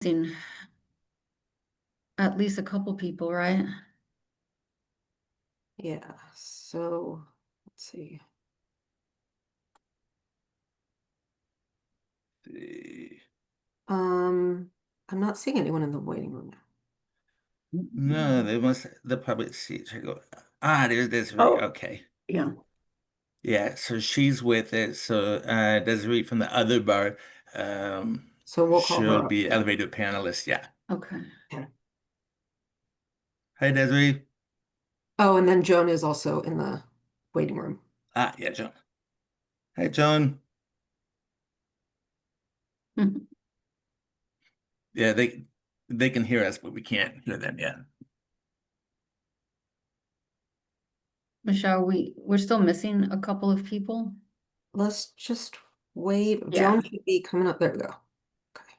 missing at least a couple people, right? Yeah, so let's see. I'm not seeing anyone in the waiting room now. No, the public seats are going. There's Desiree. Oh, Okay. yeah. Yeah, so she's with it. So Desiree from the other bar, So we'll call she'll her up. be elevator panelist. Yeah. Okay. Okay. Hi, Desiree. Oh, and then Joan is also in the waiting room. Yeah, John. Hi, John. Yeah, they can hear us, but we can't hear them yet. Michelle, we're still missing a couple of people. Let's just wait. Yeah. Joan should be coming up. There we go. Okay.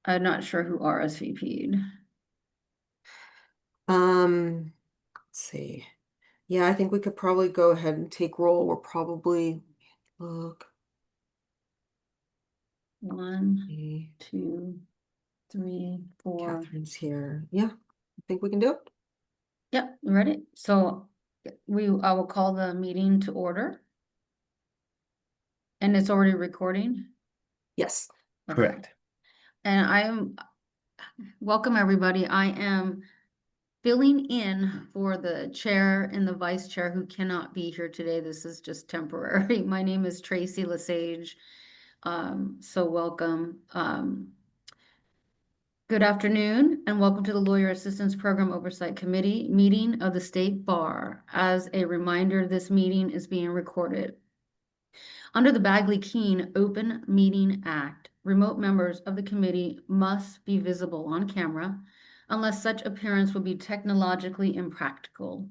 I'm not sure who RSVP'd. Let's see. Yeah, I think we could probably go ahead and take roll. We're probably look. 1, Okay, 2, 3, 4. Catherine's here. Yeah, I think we can do it. Yep, you ready? So I will call the meeting to order. And it's already recording? Yes. Okay. Correct. And welcome everybody. I am filling in for the chair and the vice chair who cannot be here today. This is just temporary. My name is Tracy Lesage. So welcome. Good afternoon and welcome to the Lawyer Assistance Program Oversight Committee meeting of the State Bar. As a reminder, this meeting is being recorded. Under the Bagley-Keene Open Meeting Act, remote members of the committee must be visible on camera unless such appearance would be technologically impractical.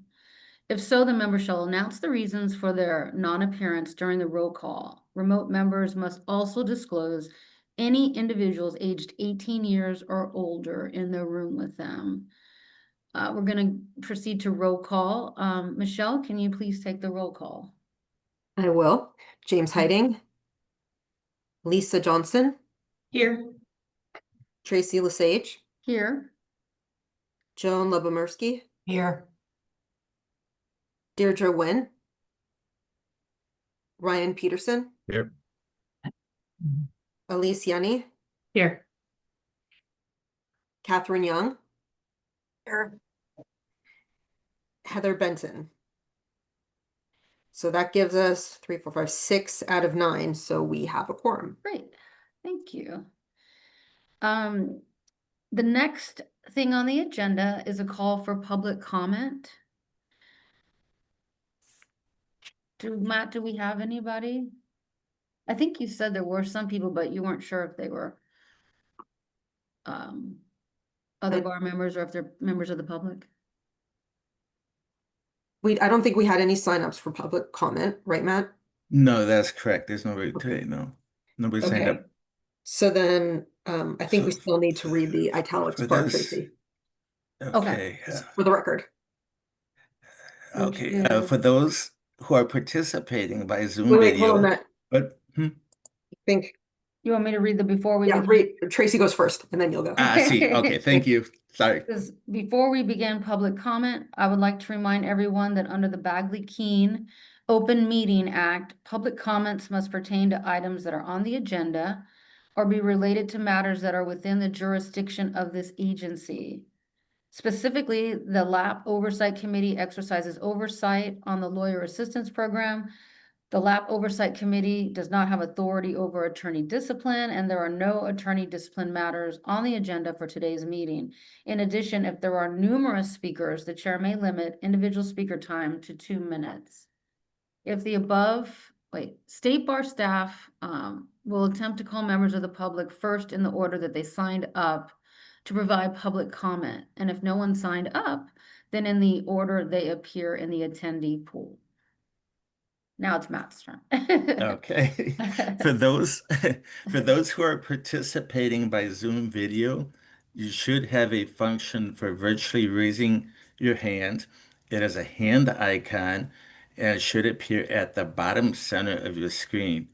If so, the member shall announce the reasons for their non-appearance during the roll call. Remote members must also disclose any individuals aged 18 years or older in the room with them. We're going to proceed to roll call. Michelle, can you please take the roll call? I will. James Hiding. Lisa Johnson. Here. Tracy Lesage. Here. Joan Lubomirsky. Here. Deirdre Wynn. Ryan Peterson. Here. Elise Yenny. Here. Catherine Young. Here. Heather Benton. So that gives us 3, 4, 5, 6 out of 9. So we have a quorum. Great, thank you. The next thing on the agenda is a call for public comment. Matt, do we have anybody? I think you said there were some people, but you weren't sure if they were other bar members or if they're members of the public. I don't think we had any signups for public comment, right, Matt? No, that's correct. There's nobody today. No, nobody signed up. So then I think we So still need to read the italics for part, this- Tracy, Okay. for the record. Okay. Okay. For those who are participating by Zoom Wait, hold video, on, Matt. but I think, You want me to read the before we begin? read. Tracy goes first, and then you'll go. I see. Okay, thank you. Sorry. Before we begin public comment, I would like to remind everyone that under the Bagley-Keene Open Meeting Act, public comments must pertain to items that are on the agenda or be related to matters that are within the jurisdiction of this agency. Specifically, the LAP Oversight Committee exercises oversight on the Lawyer Assistance Program. The LAP Oversight Committee does not have authority over attorney discipline, and there are no attorney discipline matters on the agenda for today's meeting. In addition, if there are numerous speakers, the chair may limit individual speaker time to 2 minutes. If the State Bar staff will attempt to call members of the public first in the order that they signed up to provide public comment. And if no one signed up, then in the order they appear in the attendee pool. Now it's Matt's turn. Okay. For those who are participating by Zoom video, you should have a function for virtually raising your hand. It has a hand icon and it should appear at the bottom center of your screen.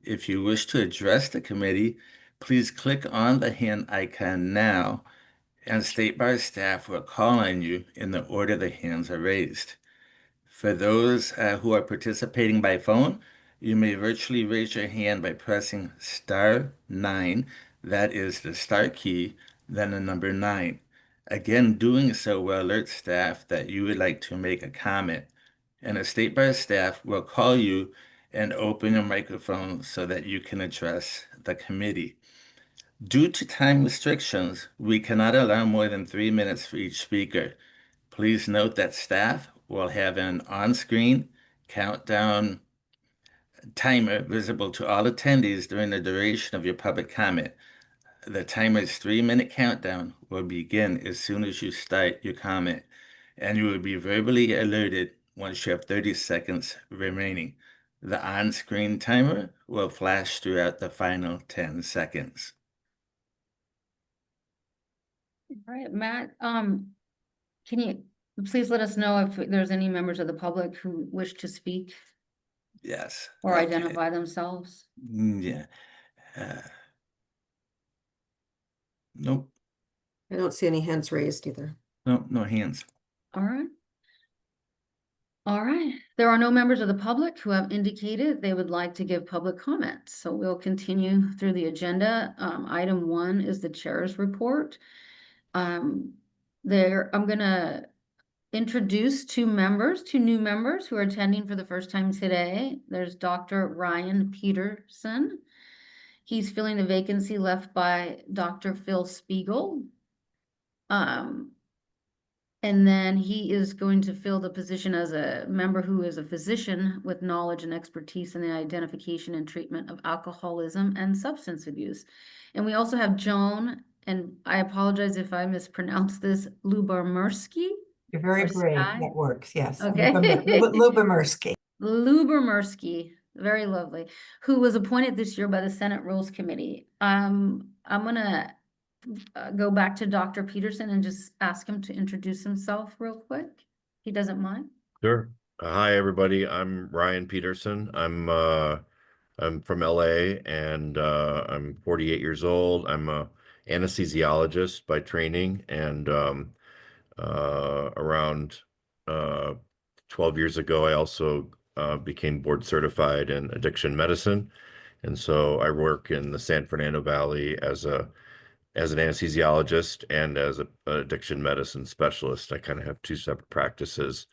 If you wish to address the committee, Please click on the hand icon now, and State Bar staff will call on you in the order the hands are raised. For those who are participating by phone, you may virtually raise your hand by pressing *9. That is the star key, then the number 9. Again, doing so will alert staff that you would like to make a comment, and a State Bar staff will call you and open your microphone so that you can address the committee. Due to time restrictions, we cannot allow more than 3 minutes for each speaker. Please note that staff will have an on-screen countdown timer visible to all attendees during the duration of your public comment. The timer's 3-minute countdown will begin as soon as you start your comment, and you will be verbally alerted once you have 30 seconds remaining. The on-screen timer will flash throughout the final 10 seconds. All right, Matt, can you please let us know if there's any members of the public who wish to speak Yes. or Okay. identify themselves? Yeah. Nope. I don't see any hands raised either. Nope. No hands. All right. All right, there are no members of the public who have indicated they would like to give public comments, so we'll continue through the agenda. Item 1 is the chair's report. I'm gonna introduce two new members who are attending for the first time today. There's Dr. Ryan Peterson. He's filling the vacancy left by Dr. Phil Spiegel. And then he is going to fill the position as a member who is a physician with knowledge and expertise in the identification and treatment of alcoholism and substance abuse. And we also have Joan, and I apologize if I mispronounce this, Lubomirsky. You're very Or brave. Sky? That works. Yes. Okay. Lubomirsky. Lubomirsky, very lovely, who was appointed this year by the Senate Rules Committee. I'm gonna go back to Dr. Peterson and just ask him to introduce himself real quick. He doesn't mind. Sure. Hi, everybody. I'm Ryan Peterson. I'm from LA, and I'm 48 years old. I'm a anesthesiologist by training, and around 12 years ago, I also became board certified in addiction medicine. And so I work in the San Fernando Valley as an anesthesiologist and as an addiction medicine specialist. I kind of have two separate practices.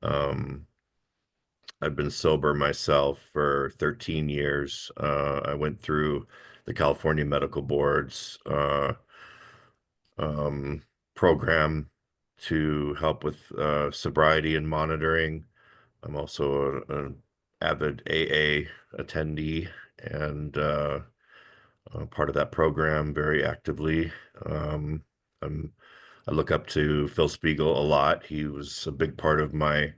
I've been sober myself for 13 years. I went through the California Medical Board's program to help with sobriety and monitoring. I'm also an avid AA attendee and part of that program very actively. I look up to Phil Spiegel a lot. He was a big part of my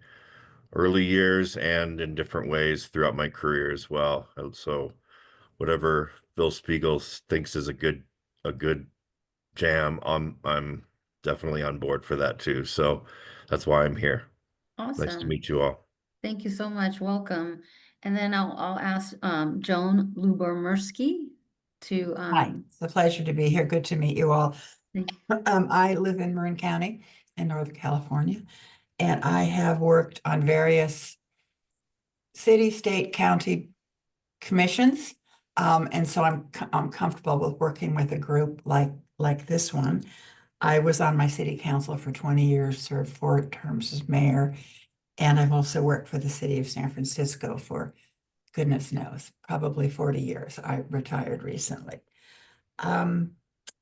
early years and in different ways throughout my career as well. So whatever Phil Spiegel thinks is a good jam, I'm definitely on board for that too. So that's why I'm here. Nice to Awesome. meet you all. Thank you so much. Welcome. And then I'll ask Joan Lubomirsky to Hi, it's a pleasure to be here. Good to meet you all. thank you. I live in Marin County in Northern California, and I have worked on various city, state, county commissions. And so I'm comfortable with working with a group like this one. I was on my city council for 20 years, served 4 terms as mayor, and I've also worked for the city of San Francisco for goodness knows, probably 40 years. I retired recently.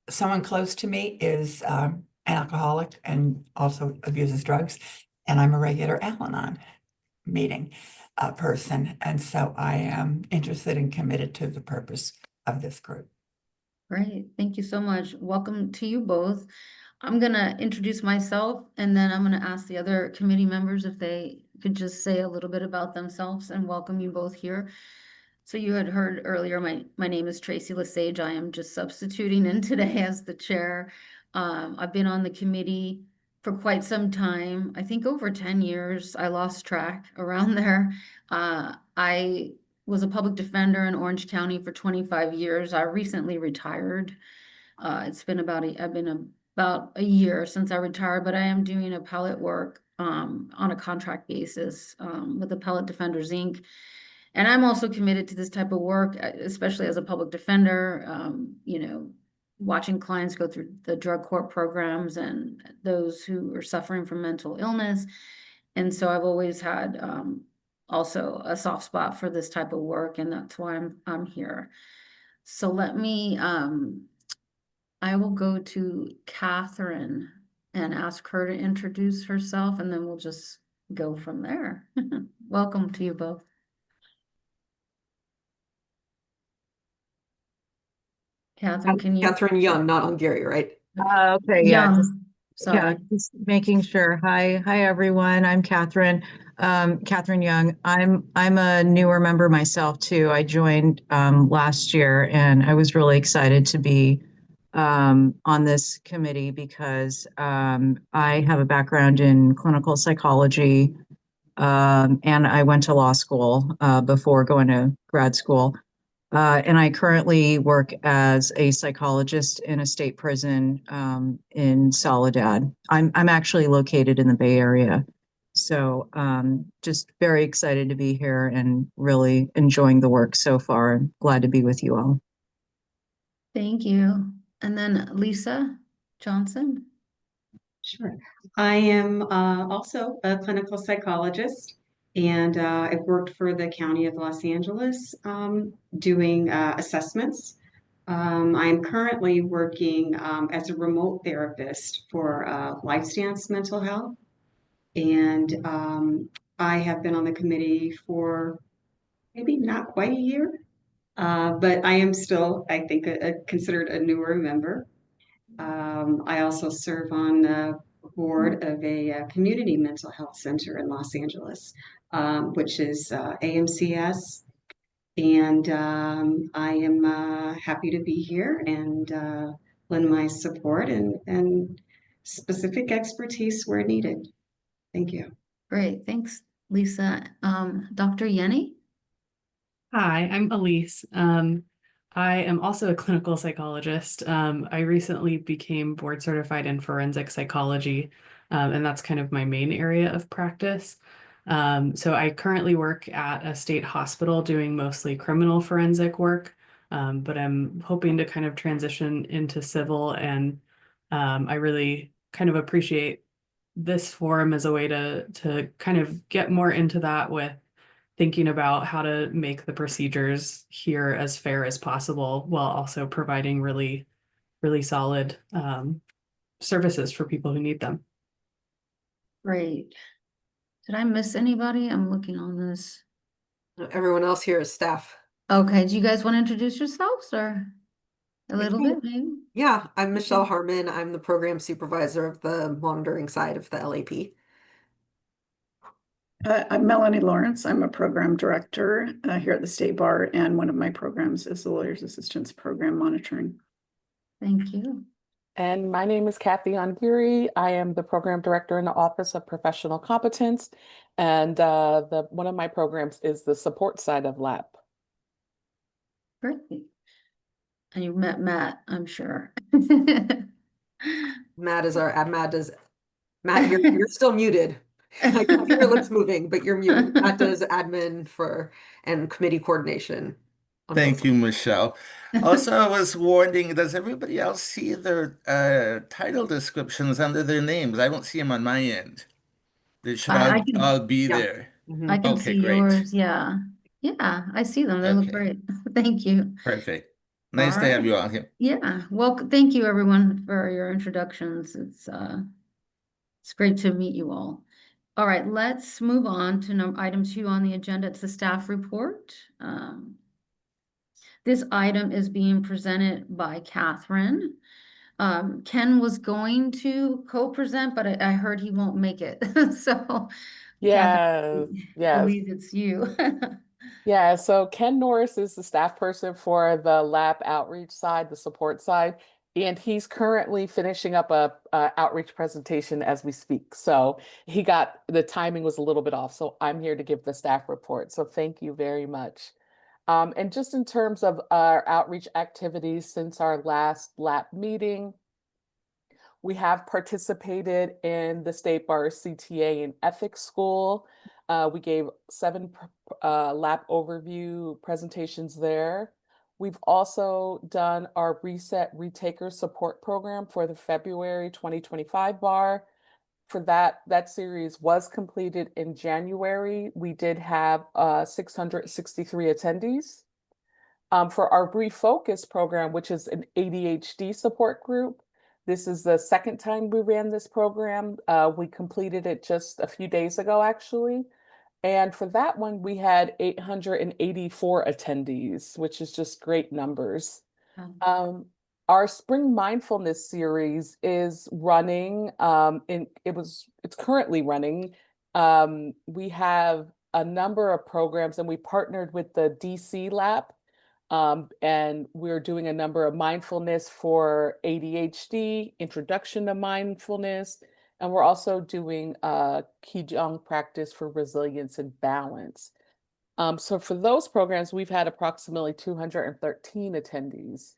Someone close to me is an alcoholic and also abuses drugs, and I'm a regular Al-Anon meeting person. And so I am interested and committed to the purpose of this group. Great. Thank you so much. Welcome to you both. I'm gonna introduce myself and then I'm gonna ask the other committee members if they could just say a little bit about themselves and welcome you both here. So you had heard earlier, my name is Tracy Lesage. I am just substituting in today as the chair. I've been on the committee for quite some time, I think over 10 years. I lost track around there. I was a public defender in Orange County for 25 years. I recently retired. It's been I've been about a year since I retired, but I am doing appellate work on a contract basis with Appellate Defenders Inc. And I'm also committed to this type of work, especially as a public defender, you know, watching clients go through the drug court programs and those who are suffering from mental illness. And so I've always had also a soft spot for this type of work, and that's why I'm here. So let me I will go to Catherine and ask her to introduce herself, and then we'll just go from there. Welcome to you both. Catherine, can you? Catherine Young, not on Gary, right? Okay, yeah, just Sorry. just making sure. Hi, everyone. I'm Catherine. Catherine Young. I'm a newer member myself too. I joined last year, and I was really excited to be on this committee because I have a background in clinical psychology, and I went to law school before going to grad school. And I currently work as a psychologist in a state prison in Soledad. I'm actually located in the Bay Area. So just very excited to be here and really enjoying the work so far. I'm glad to be with you all. Thank you. And then Lisa Johnson. Sure. I am also a clinical psychologist, and I've worked for the County of Los Angeles doing assessments. I'm currently working as a remote therapist for LifeStance Mental Health, and I have been on the committee for maybe not quite a year, but I am still, I think, considered a newer member. I also serve on the board of a community mental health center in Los Angeles, which is AMCS. And I am happy to be here and lend my support and specific expertise where needed. Thank you. Great, thanks, Lisa. Dr. Yenny? Hi, I'm Elise. I am also a clinical psychologist. I recently became board certified in forensic psychology, and that's kind of my main area of practice. So I currently work at a state hospital doing mostly criminal forensic work, but I'm hoping to kind of transition into civil, and I really kind of appreciate this forum as a way to kind of get more into that with thinking about how to make the procedures here as fair as possible while also providing really, really solid services for people who need them. Great. Did I miss anybody? I'm looking on this. Everyone else here is staff. Okay, do you guys want to introduce yourselves or a little bit, maybe? Yeah, I'm Michelle Harmon. I'm the program supervisor of the monitoring side of the LAP. I'm Melanie Lawrence. I'm a program director here at the State Bar, and one of my programs is the Lawyers Assistance Program Monitoring. Thank you. And my name is Kathy Ongiri. I am the program director in the Office of Professional Competence, and one of my programs is the support side of LAP. Great. And you met Matt, I'm sure. Matt, you're still muted. I can see your lips moving, but you're muted. Matt does admin and committee coordination. Thank you, Michelle. Also, I was wondering, does everybody else see their title descriptions under their names? I don't see them on my end. They should I all, can- all be Yeah. there. I can Okay, see great. yours, yeah. Yeah, I see them. They look Okay. great. Thank you. Perfect. Nice to have you all here. Yeah, well, thank you everyone for your introductions. It's great to meet you all. All right, let's move on to item 2 on the agenda. It's the staff report. This item is being presented by Catherine. Ken was going to co-present, but I heard he won't make it. So Yes, Catherine, I yes. believe it's you. Yeah, so Ken Norris is the staff person for the lab outreach side, the support side, and he's currently finishing up a outreach presentation as we speak. So the timing was a little bit off. So I'm here to give the staff report. So thank you very much. And just in terms of our outreach activities since our last LAP meeting, we have participated in the State Bar CTA and Ethics School. We gave 7 LAP overview presentations there. We've also done our Reset Retaker Support Program for the February 2025 bar. For that series was completed in January. We did have 663 attendees. For our Brief Focus program, which is an ADHD support group, this is the second time we ran this program. We completed it just a few days ago, actually. And for that one, we had 884 attendees, which is just great numbers. Our Spring Mindfulness series is running, it's currently running. We have a number of programs, and we partnered with the DC Lab. And we're doing a number of mindfulness for ADHD, introduction to mindfulness, and we're also doing a Qigong practice for resilience and balance. So for those programs, we've had approximately 213 attendees.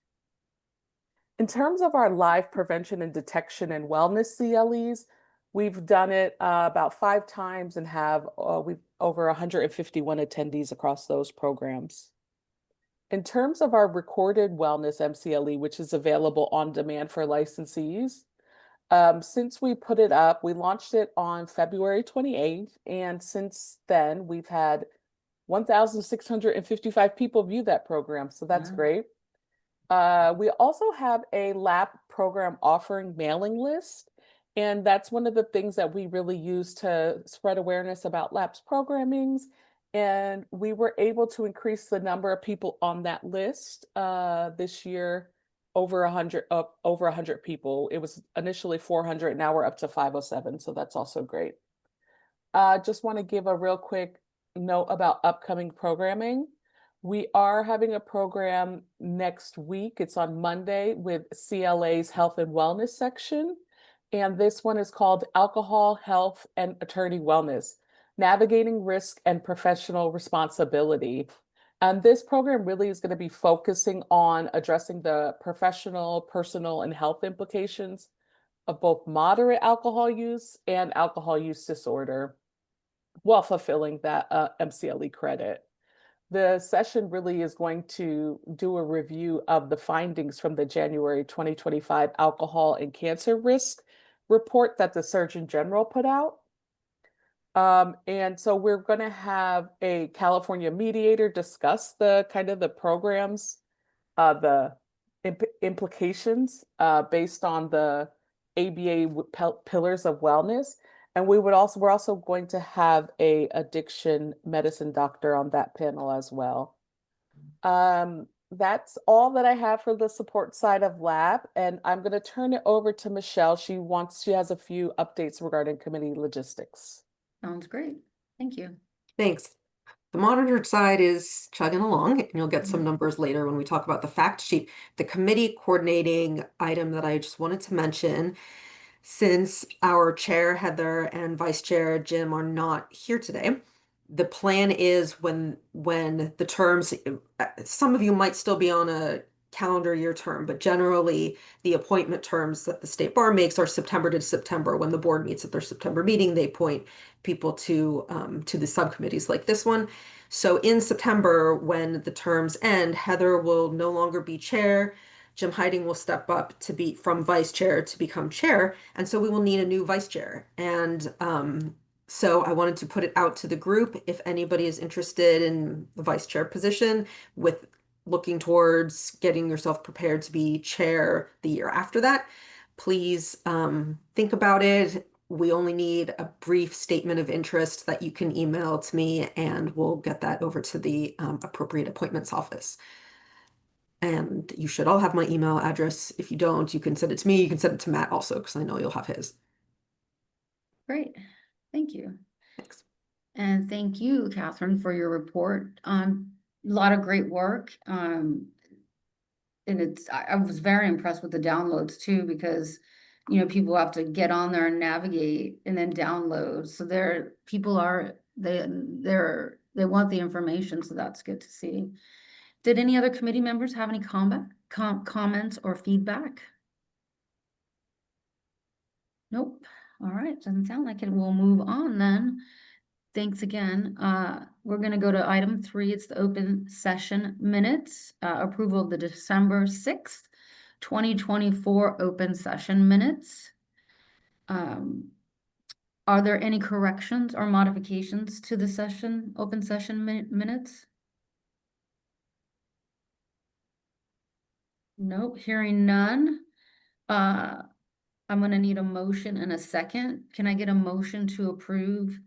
In terms of our live prevention and detection and wellness CLEs, we've done it about 5 times and have we've over 151 attendees across those programs. In terms of our recorded wellness MCLE, which is available on demand for licensees, since we put it up, we launched it on February 28th, and since then we've had 1,655 people view that program, so that's great. We also have a LAP program offering mailing list, and that's one of the things that we really use to spread awareness about LAP's programmings. And we were able to increase the number of people on that list this year over 100 people. It was initially 400, now we're up to 507, so that's also great. Just want to give a real quick note about upcoming programming. We are having a program next week. It's on Monday with CLA's Health and Wellness section. And this one is called Alcohol, Health, and Attorney Wellness, Navigating Risk and Professional Responsibility. And this program really is going to be focusing on addressing the professional, personal, and health implications of both moderate alcohol use and alcohol use disorder while fulfilling that MCLE credit. The session really is going to do a review of the findings from the January 2025 Alcohol and Cancer Risk report that the Surgeon General put out. And so we're going to have a California mediator discuss the kind of the programs, the implications based on the ABA pillars of wellness. And we're also going to have a addiction medicine doctor on that panel as well. That's all that I have for the support side of LAP, and I'm going to turn it over to Michelle. She has a few updates regarding committee logistics. Sounds great. Thank you. Thanks. The monitored side is chugging along, and you'll get some numbers later when we talk about the fact sheet. The committee coordinating item that I just wanted to mention, since our chair, Heather, and vice chair, Jim, are not here today, the plan is when the terms, some of you might still be on a calendar year term, but generally the appointment terms that the state bar makes are September to September. When the board meets at their September meeting, they appoint people to the subcommittees like this one. So in September, when the terms end, Heather will no longer be chair. Jim Hiding will step up to be from vice chair to become chair. And so we will need a new vice chair. And so I wanted to put it out to the group. If anybody is interested in the vice chair position with looking towards getting yourself prepared to be chair the year after that, please think about it. We only need a brief statement of interest that you can email to me, and we'll get that over to the appropriate appointments office. And you should all have my email address. If you don't, you can send it to me. You can send it to Matt also, because I know you'll have his. Great. Thank you. Thanks. And thank you, Catherine, for your report. A lot of great work. And I was very impressed with the downloads too, because people have to get on there and navigate and then download. So they want the information, so that's good to see. Did any other committee members have any comments or feedback? Nope. All right, doesn't sound like it. We'll move on then. Thanks again. We're gonna go to item 3. It's the open session minutes, approval of the December 6th, 2024 open session minutes. Are there any corrections or modifications to the open session minutes? Nope, hearing none. I'm gonna need a motion and a second. Can I get a motion to approve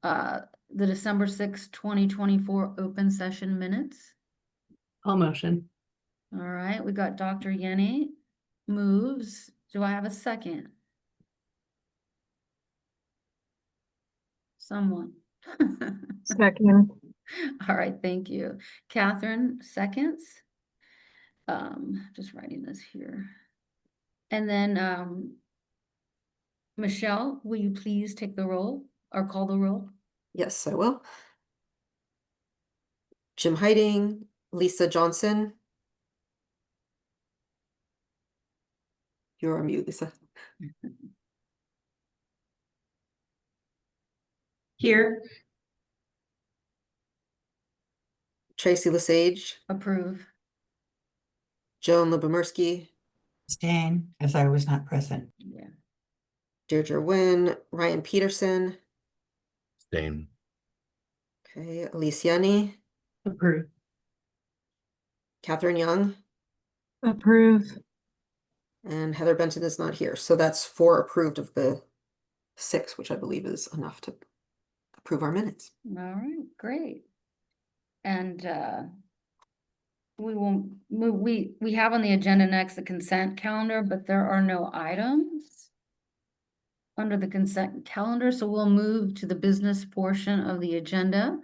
the December 6th, 2024 open session minutes? I'll motion. All right, we got Dr. Yenny moves. Do I have a second? Someone. Second. All right, thank you. Catherine, seconds. Just writing this here. And then Michelle, will you please take the roll or call the roll? Yes, I will. Jim Heiting, Lisa Johnson. You're on mute, Lisa. Here. Tracy Lesage, Approve. Joan Lubomirsky, Abstain, as I was not present. Yeah. Deirdre Wynn, Ryan Peterson. Stain. Okay, Elise Yenny, Approve. Catherine Young, Approve. and Heather Benton is not here. So that's 4 approved of the 6, which I believe is enough to approve our minutes. All right, great. And we will move, we have on the agenda next the consent calendar, but there are no items under the consent calendar, so we'll move to the business portion of the agenda.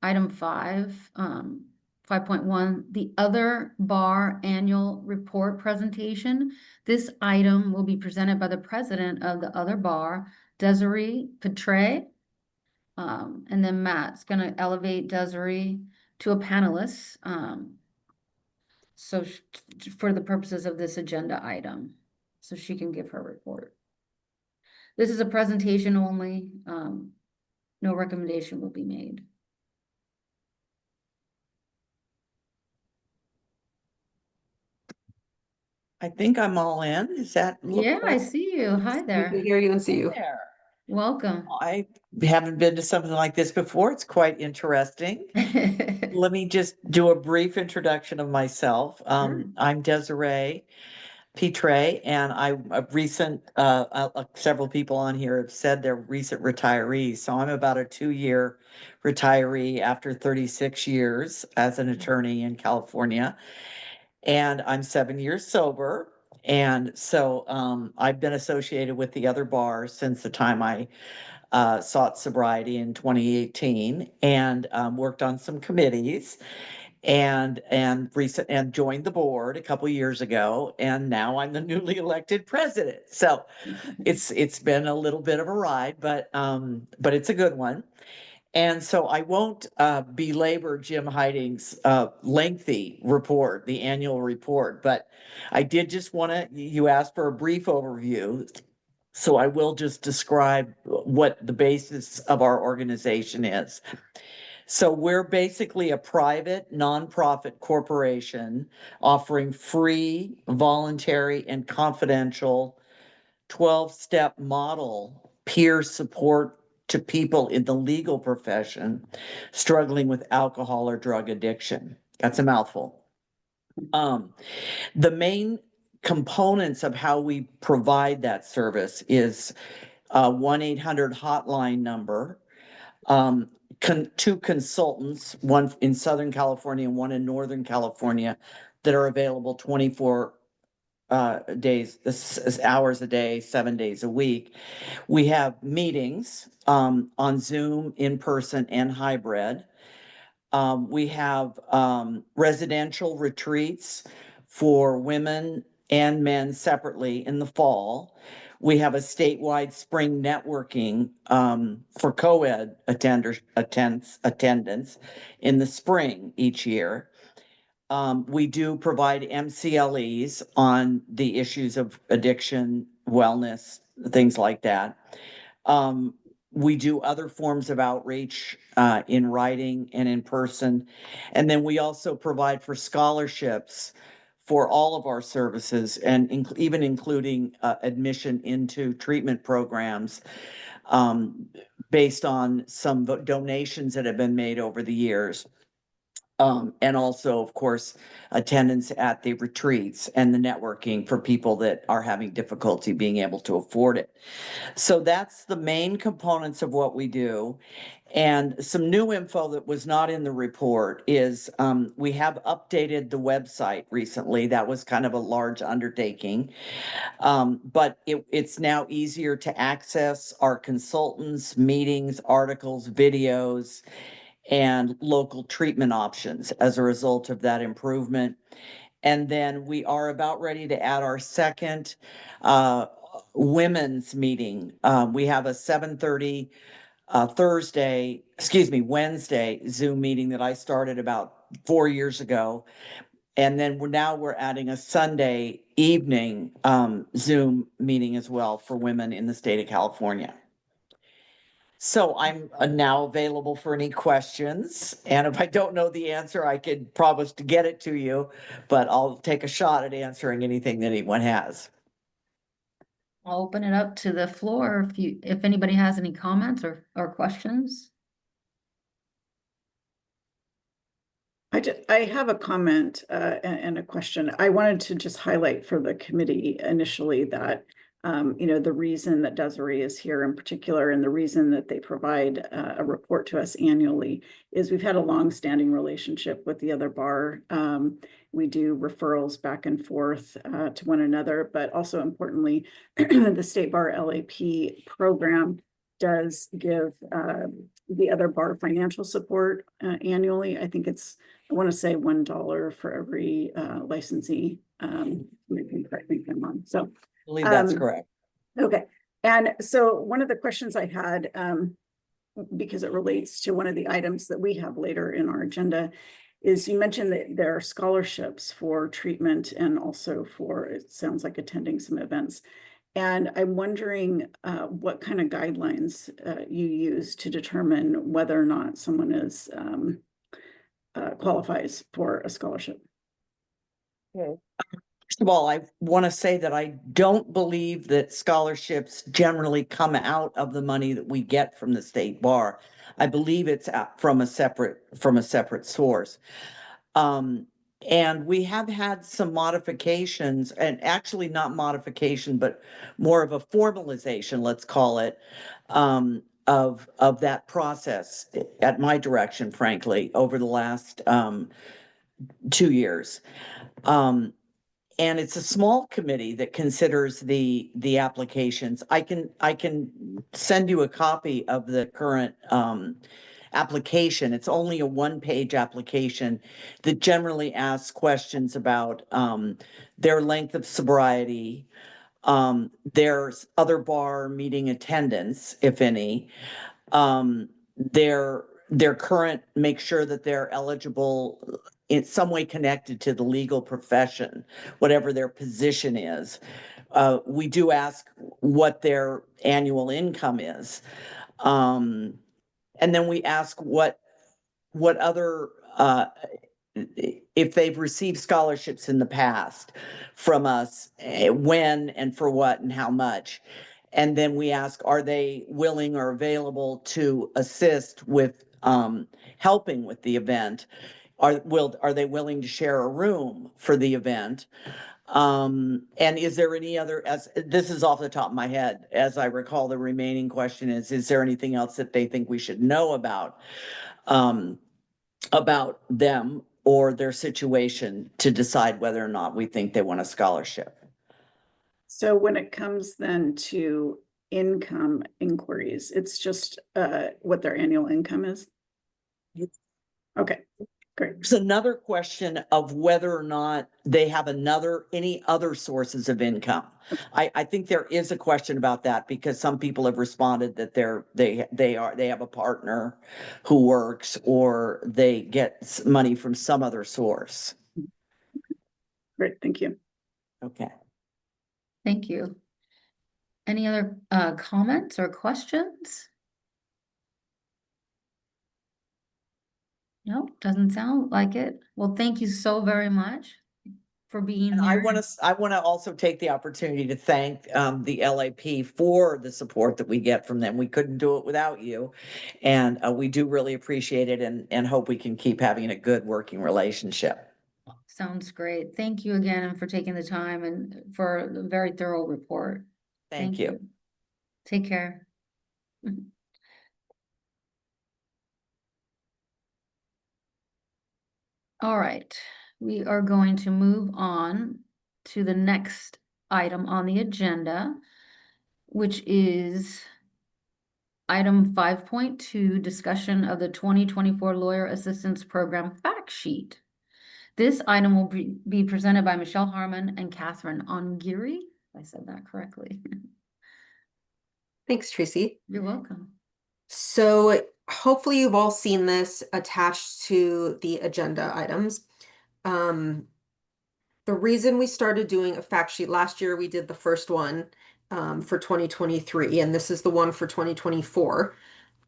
Item 5, 5.1, the other bar annual report presentation. This item will be presented by the president of the other bar, Desiree Petre. And then Matt's gonna elevate Desiree to a panelist. So for the purposes of this agenda item, so she can give her report. This is a presentation only. No recommendation will be made. I think I'm all in. Is that look Yeah, I like- see you. Hi We can there. hear you and see you. There. Welcome. I haven't been to something like this before. It's quite interesting. Let me just do a brief introduction of myself. Sure. I'm Desiree Petre, and I'm a recent, several people on here have said they're recent retirees. So I'm about a 2-year retiree after 36 years as an attorney in California. And I'm 7 years sober. And so I've been associated with the other bars since the time I sought sobriety in 2018, and worked on some committees and joined the board a couple years ago, and now I'm the newly elected president. So it's been a little bit of a ride, but it's a good one. And so I won't belabor Jim Heiting's lengthy report, the annual report, but I did just want to, you asked for a brief overview. So I will just describe what the basis of our organization is. So we're basically a private nonprofit corporation offering free, voluntary, and confidential 12-step model peer support to people in the legal profession struggling with alcohol or drug addiction. That's a mouthful. The main components of how we provide that service is a 1-800 hotline number, 2 consultants, one in Southern California and one in Northern California, that are available 24 hours a day, 7 days a week. We have meetings on Zoom, in person, and hybrid. We have residential retreats for women and men separately in the fall. We have a statewide spring networking for co-ed attendance in the spring each year. We do provide MCLEs on the issues of addiction, wellness, things like that. We do other forms of outreach in writing and in person. And then we also provide for scholarships for all of our services and even including admission into treatment programs based on some donations that have been made over the years. And also, of course, attendance at the retreats and the networking for people that are having difficulty being able to afford it. So that's the main components of what we do. And some new info that was not in the report is we have updated the website recently. That was kind of a large undertaking. But it's now easier to access our consultants, meetings, articles, videos, and local treatment options as a result of that improvement. And then we are about ready to add our second women's meeting. We have a 7:30 Wednesday Zoom meeting that I started about 4 years ago. And then we're adding a Sunday evening Zoom meeting as well for women in the state of California. So I'm now available for any questions. And if I don't know the answer, I could promise to get it to you, but I'll take a shot at answering anything that anyone has. I'll open it up to the floor if anybody has any comments or questions. I have a comment and a question. I wanted to just highlight for the committee initially that the reason that Desiree is here in particular and the reason that they provide a report to us annually is we've had a long-standing relationship with the other bar. We do referrals back and forth to one another, but also importantly, the State Bar LAP program does give the other bar financial support annually. I think I want to say $1 for every licensee. Maybe correct me if I'm wrong. So I believe that's correct. Okay. And so one of the questions I had, because it relates to one of the items that we have later in our agenda, is you mentioned that there are scholarships for treatment and also for, it sounds like, attending some events. And I'm wondering what kind of guidelines you use to determine whether or not someone is qualifies for a scholarship. Okay. First of all, I want to say that I don't believe that scholarships generally come out of the money that we get from the state bar. I believe it's from a separate source. And we have had some modifications, and actually not modification, but more of a formalization, let's call it, of that process at my direction, frankly, over the last 2 years. And it's a small committee that considers the applications. I can send you a copy of the current application. It's only a 1-page application that generally asks questions about their length of sobriety, there's other bar meeting attendance, if any, their current, make sure that they're eligible in some way connected to the legal profession, whatever their position is. We do ask what their annual income is. And then we ask what other, if they've received scholarships in the past from us, when and for what and how much. And then we ask, are they willing or available to assist with helping with the event? Are they willing to share a room for the event? And is there any other, as this is off the top of my head, as I recall, the remaining question is there anything else that they think we should know about them or their situation to decide whether or not we think they want a scholarship? So when it comes then to income inquiries, it's just what their annual income is? Okay, great. There's another question of whether or not they have any other sources of income. I think there is a question about that because some people have responded that they have a partner who works or they get money from some other source. Great, thank you. Okay. Thank you. Any other comments or questions? No, doesn't sound like it. Well, thank you so very much for being And here. I want to also take the opportunity to thank the LAP for the support that we get from them. We couldn't do it without you. And we do really appreciate it and hope we can keep having a good working relationship. Sounds great. Thank you again for taking the time and for the very thorough report. Thank you. Take care. All right, we are going to move on to the next item on the agenda, which is item 5.2, discussion of the 2024 Lawyer Assistance Program fact sheet. This item will be presented by Michelle Harmon and Catherine Ongiri. I said that correctly. Thanks, Tracy. You're welcome. So hopefully you've all seen this attached to the agenda items. The reason we started doing a fact sheet last year, we did the first one for 2023, and this is the one for 2024.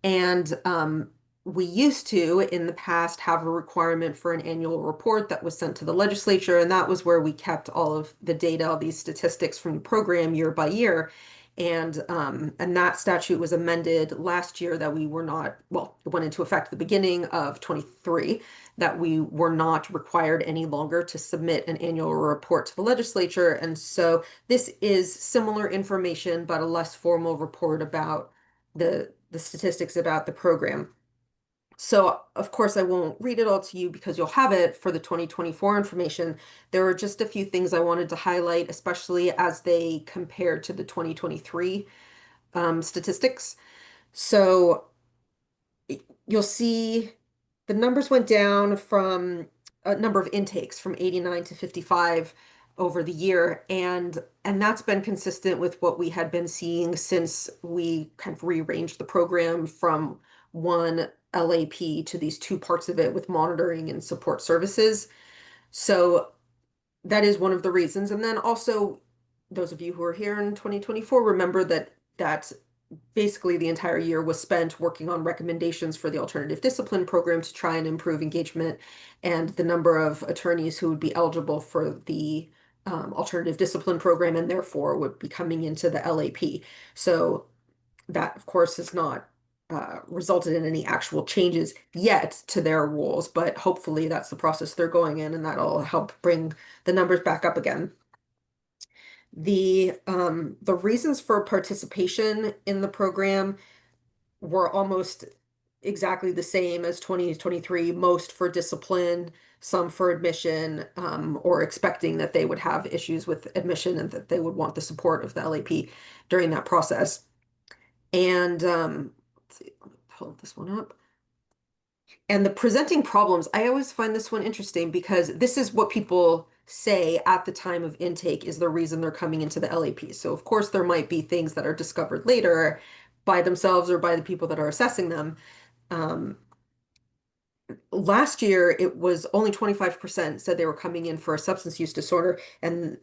And we used to, in the past, have a requirement for an annual report that was sent to the legislature, and that was where we kept all of the data, all these statistics from the program year by year. And that statute was amended last year that we were not, well, it went into effect at the beginning of 23, that we were not required any longer to submit an annual report to the legislature. And so this is similar information, but a less formal report about the statistics about the program. So of course I won't read it all to you because you'll have it for the 2024 information. There are just a few things I wanted to highlight, especially as they compare to the 2023 statistics. So you'll see the numbers went down from a number of intakes from 89 to 55 over the year, and that's been consistent with what we had been seeing since we kind of rearranged the program from one LAP to these two parts of it with monitoring and support services. So that is one of the reasons. And then also, those of you who are here in 2024 remember that basically the entire year was spent working on recommendations for the alternative discipline program to try and improve engagement and the number of attorneys who would be eligible for the alternative discipline program and therefore would be coming into the LAP. So that, of course, has not resulted in any actual changes yet to their rules, but hopefully that's the process they're going in, and that'll help bring the numbers back up again. The reasons for participation in the program were almost exactly the same as 2023, most for discipline, some for admission, or expecting that they would have issues with admission and that they would want the support of the LAP during that process. And let's see, let me pull this one up. And the presenting problems, I always find this one interesting because this is what people say at the time of intake is the reason they're coming into the LAP. So of course there might be things that are discovered later by themselves or by the people that are assessing them. Last year, it was only 25% said they were coming in for a substance use disorder. And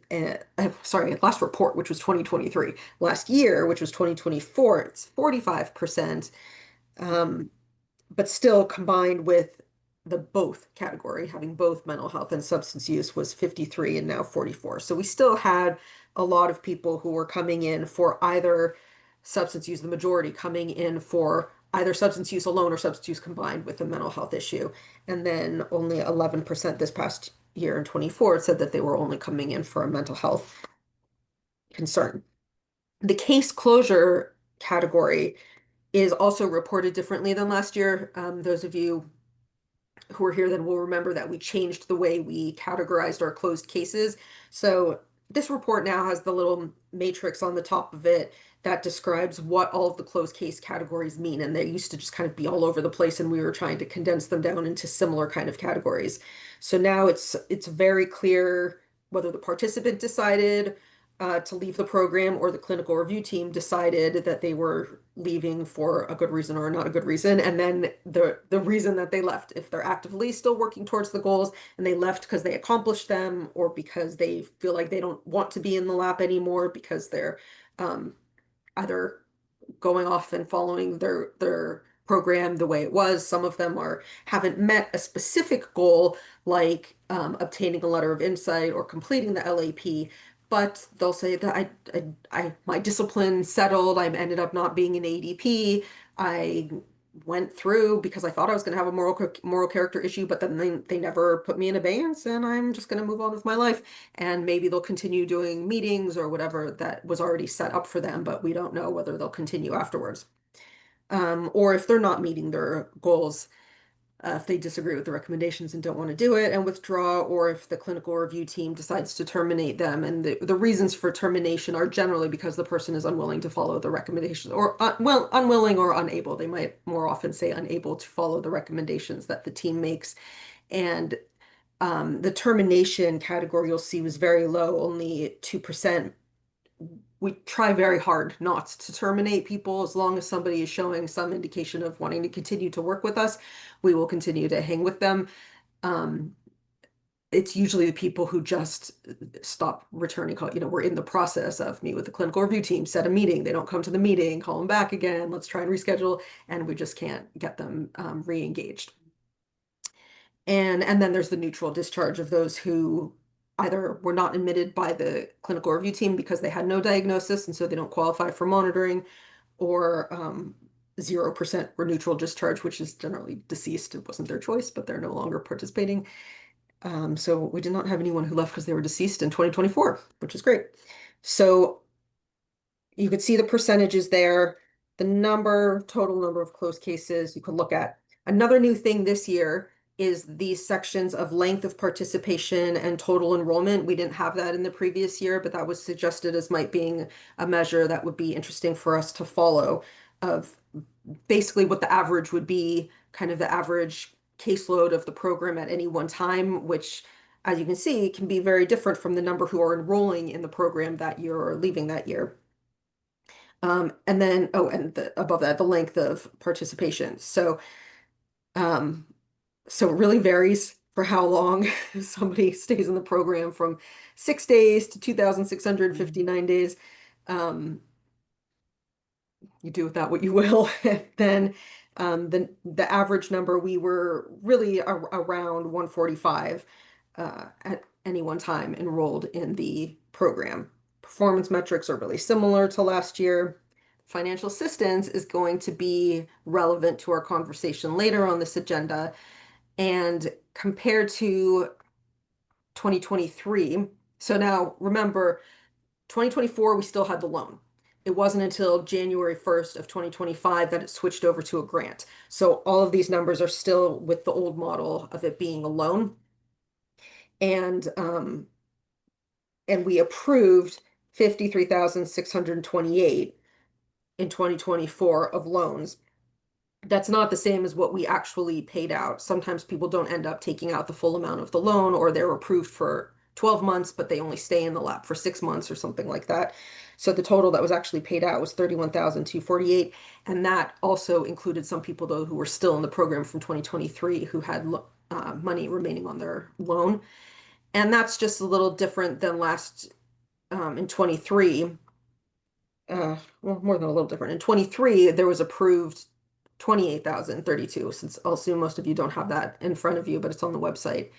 sorry, last report, which was 2023. Last year, which was 2024, it's 45%. But still combined with the both category, having both mental health and substance use was 53 and now 44. So we still had a lot of people who were coming in for either substance use, the majority coming in for either substance use alone or substance use combined with a mental health issue. And then only 11% this past year in 24 said that they were only coming in for a mental health concern. The case closure category is also reported differently than last year. Those of you who are here then will remember that we changed the way we categorized our closed cases. So this report now has the little matrix on the top of it that describes what all of the closed case categories mean. And they used to just kind of be all over the place, and we were trying to condense them down into similar kind of categories. So now it's very clear whether the participant decided to leave the program, or the clinical review team decided that they were leaving for a good reason or not a good reason, and then the reason that they left, if they're actively still working towards the goals and they left because they accomplished them, or because they feel like they don't want to be in the lab anymore because they're either going off and following their program the way it was. Some of them haven't met a specific goal, like obtaining a letter of insight or completing the LAP, but they'll say that my discipline settled. I ended up not being an ADP. I went through because I thought I was going to have a moral character issue, but then they never put me in abeyance, and I'm just going to move on with my life. And maybe they'll continue doing meetings or whatever that was already set up for them, but we don't know whether they'll continue afterwards. Or if they're not meeting their goals, if they disagree with the recommendations and don't want to do it and withdraw, or if the clinical review team decides to terminate them. And the reasons for termination are generally because the person is unwilling to follow the recommendations, or unwilling or unable. They might more often say unable to follow the recommendations that the team makes. And the termination category you'll see was very low, only 2%. We try very hard not to terminate people. As long as somebody is showing some indication of wanting to continue to work with us, we will continue to hang with them. It's usually the people who just stop returning call. We're in the process of meet with the clinical review team, set a meeting. They don't come to the meeting, call them back again. Let's try and reschedule. And we just can't get them re-engaged. And then there's the neutral discharge of those who either were not admitted by the clinical review team because they had no diagnosis and so they don't qualify for monitoring, or 0% were neutral discharge, which is generally deceased. It wasn't their choice, but they're no longer participating. So we did not have anyone who left because they were deceased in 2024, which is great. So you could see the percentages there, the total number of closed cases you could look at. Another new thing this year is these sections of length of participation and total enrollment. We didn't have that in the previous year, but that was suggested as might being a measure that would be interesting for us to follow, of basically what the average would be, kind of the average caseload of the program at any one time, which, as you can see, can be very different from the number who are enrolling in the program that year or leaving that year. And then, above that, the length of participation. So it really varies for how long somebody stays in the program, from 6 days to 2,659 days. You do with that what you will. Then the average number, we were really around 145 at any one time enrolled in the program. Performance metrics are really similar to last year. Financial assistance is going to be relevant to our conversation later on this agenda. And compared to 2023, so now remember, 2024, we still had the loan. It wasn't until January 1st of 2025 that it switched over to a grant. So all of these numbers are still with the old model of it being a loan. And we approved 53,628 in 2024 of loans. That's not the same as what we actually paid out. Sometimes people don't end up taking out the full amount of the loan, or they're approved for 12 months, but they only stay in the lab for 6 months or something like that. So the total that was actually paid out was 31,248. And that also included some people, though, who were still in the program from 2023 who had money remaining on their loan. And that's just a little different than in 23. Well, more than a little different. In 23, there was approved 28,032, since I'll assume most of you don't have that in front of you, but it's on the website.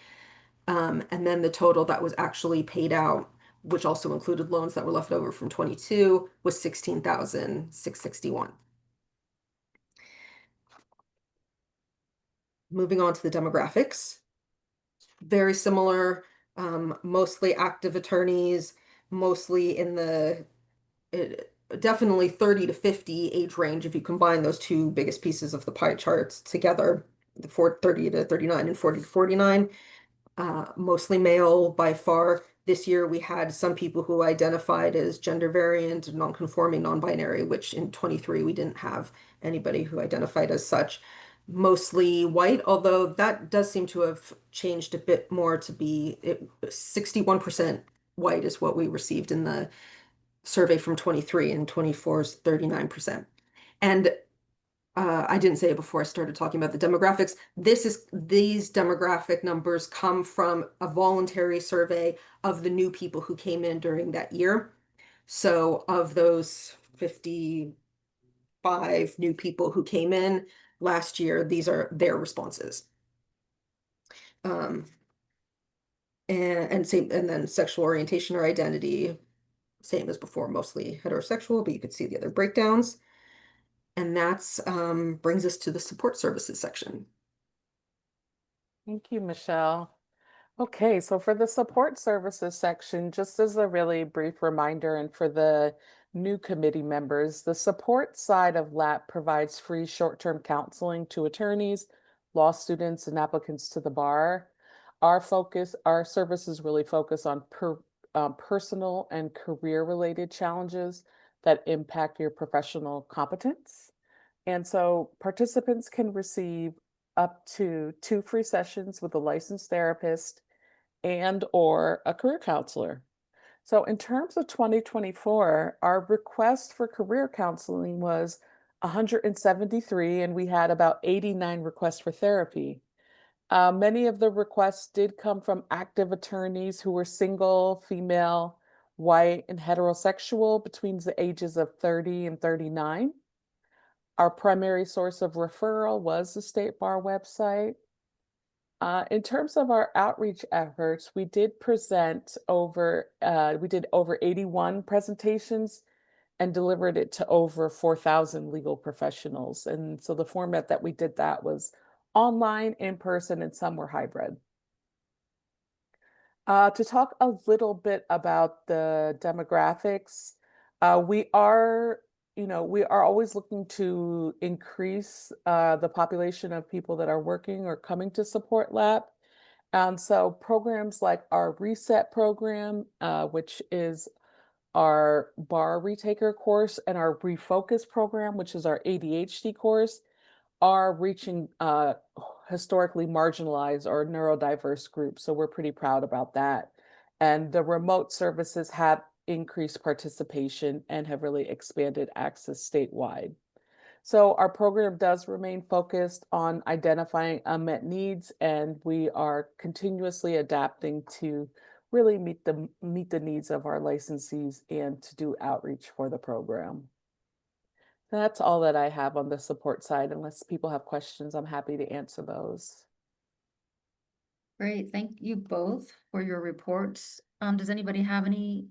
And then the total that was actually paid out, which also included loans that were left over from 22, was 16,661. Moving on to the demographics. Very similar, mostly active attorneys, mostly in the definitely 30 to 50 age range if you combine those two biggest pieces of the pie charts together, the 30 to 39 and 40 to 49. Mostly male by far. This year we had some people who identified as gender variant, non-conforming, non-binary, which in 23 we didn't have anybody who identified as such. Mostly white, although that does seem to have changed a bit more to be 61% white is what we received in the survey from 23, and 24 is 39%. And I didn't say it before I started talking about the demographics. These demographic numbers come from a voluntary survey of the new people who came in during that year. So of those 55 new people who came in last year, these are their responses. And then sexual orientation or identity, same as before, mostly heterosexual, but you could see the other breakdowns. And that's brings us to the support services section. Thank you, Michelle. Okay, so for the support services section, just as a really brief reminder, and for the new committee members, the support side of LAP provides free short-term counseling to attorneys, law students, and applicants to the bar. Our services really focus on personal and career-related challenges that impact your professional competence. And so participants can receive up to 2 free sessions with a licensed therapist and or a career counselor. So in terms of 2024, our request for career counseling was 173, and we had about 89 requests for therapy. Many of the requests did come from active attorneys who were single, female, white, and heterosexual between the ages of 30 and 39. Our primary source of referral was the State Bar website. In terms of our outreach efforts, we did over 81 presentations and delivered it to over 4,000 legal professionals. And so the format that we did that was online, in person, and some were hybrid. To talk a little bit about the demographics, we are always looking to increase the population of people that are working or coming to support LAP. And so programs like our Reset program, which is our bar retaker course, and our Refocus program, which is our ADHD course, are reaching historically marginalized or neurodiverse groups. So we're pretty proud about that. And the remote services have increased participation and have really expanded access statewide. So our program does remain focused on identifying unmet needs, and we are continuously adapting to really meet the needs of our licensees and to do outreach for the program. That's all that I have on the support side. Unless people have questions, I'm happy to answer those. Great, thank you both for your reports. Does anybody have any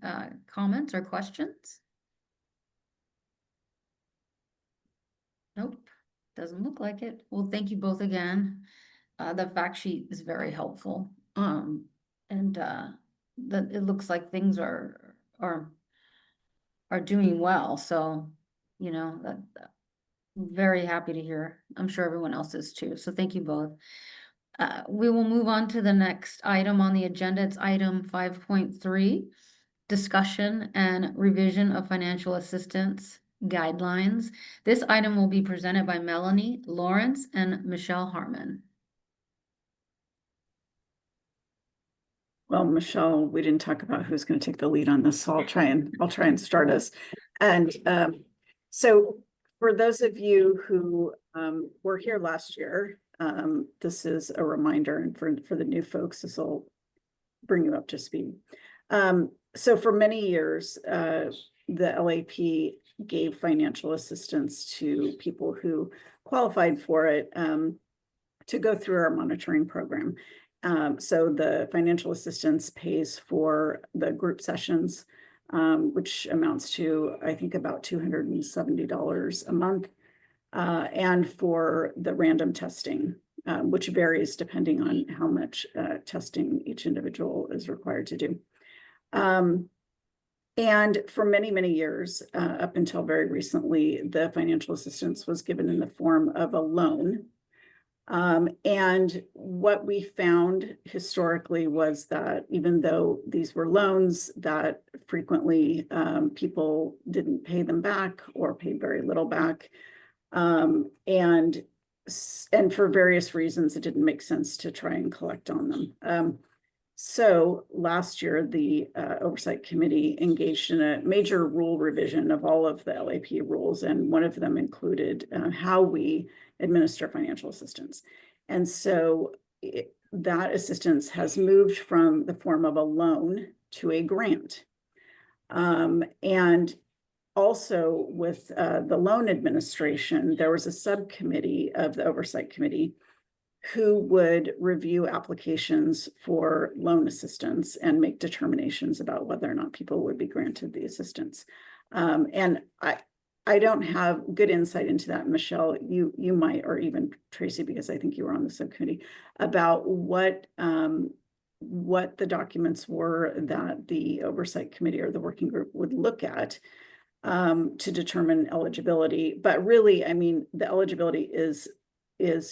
comments or questions? Nope, doesn't look like it. Well, thank you both again. The fact sheet is very helpful. And it looks like things are doing well. So, that very happy to hear. I'm sure everyone else is too. So thank you both. We will move on to the next item on the agenda. It's item 5.3, discussion and revision of financial assistance guidelines. This item will be presented by Melanie Lawrence and Michelle Harmon. Well, Michelle, we didn't talk about who's going to take the lead on this, so I'll try and start us. And so for those of you who were here last year, this is a reminder, and for the new folks, this will bring you up to speed. So for many years, the LAP gave financial assistance to people who qualified for it to go through our monitoring program. So the financial assistance pays for the group sessions, which amounts to, I think, about $270 a month, and for the random testing, which varies depending on how much testing each individual is required to do. And for many, many years, up until very recently, the financial assistance was given in the form of a loan. And what we found historically was that even though these were loans, that frequently people didn't pay them back or paid very little back. And for various reasons, it didn't make sense to try and collect on them. So last year, the Oversight Committee engaged in a major rule revision of all of the LAP rules, and one of them included how we administer financial assistance. And so that assistance has moved from the form of a loan to a grant. And also with the loan administration, there was a subcommittee of the Oversight Committee who would review applications for loan assistance and make determinations about whether or not people would be granted the assistance. And I don't have good insight into that, Michelle. You might, or even Tracy, because I think you were on the subcommittee, about what the documents were that the Oversight Committee or the working group would look at to determine eligibility. But really, I mean, the eligibility is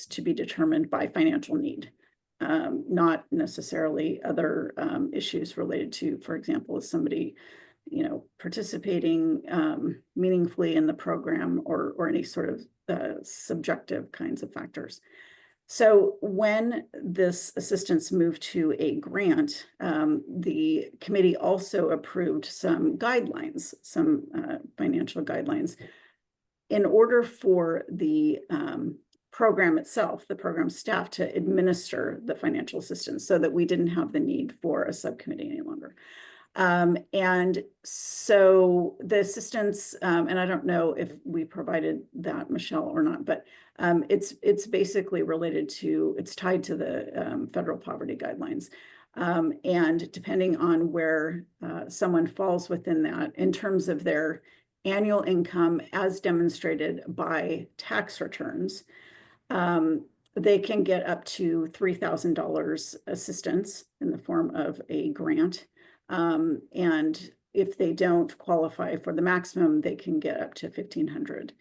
to be determined by financial need, not necessarily other issues related to, for example, is somebody, participating meaningfully in the program, or any sort of subjective kinds of factors. So when this assistance moved to a grant, the committee also approved some guidelines, some financial guidelines, in order for the program itself, the program staff, to administer the financial assistance, so that we didn't have the need for a subcommittee any longer. And so the assistance, and I don't know if we provided that, Michelle, or not, but it's basically related to, it's tied to the federal poverty guidelines. And depending on where someone falls within that, in terms of their annual income as demonstrated by tax returns, they can get up to $3,000 assistance in the form of a grant. And if they don't qualify for the maximum, they can get up to $1,500.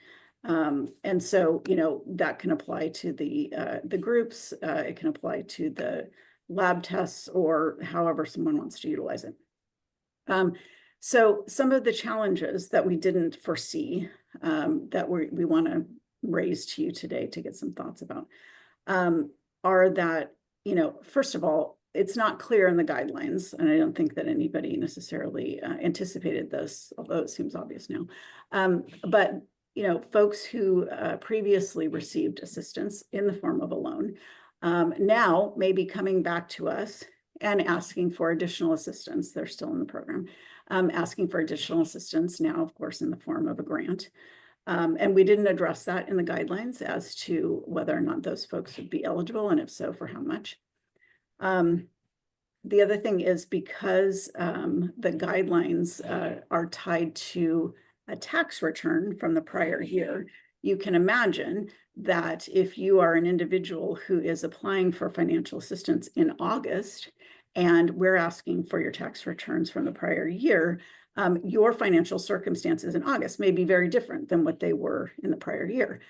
And so, that can apply to the groups, it can apply to the lab tests, or however someone wants to utilize it. So some of the challenges that we didn't foresee, that we want to raise to you today to get some thoughts about, are that, first of all, it's not clear in the guidelines, and I don't think that anybody necessarily anticipated this, although it seems obvious now. But folks who previously received assistance in the form of a loan now may be coming back to us and asking for additional assistance. They're still in the program, asking for additional assistance now, of course, in the form of a grant. And we didn't address that in the guidelines as to whether or not those folks would be eligible, and if so, for how much. The other thing is, because the guidelines are tied to a tax return from the prior year, you can imagine that if you are an individual who is applying for financial assistance in August, and we're asking for your tax returns from the prior year, your financial circumstances in August may be very different than what they were in the prior year.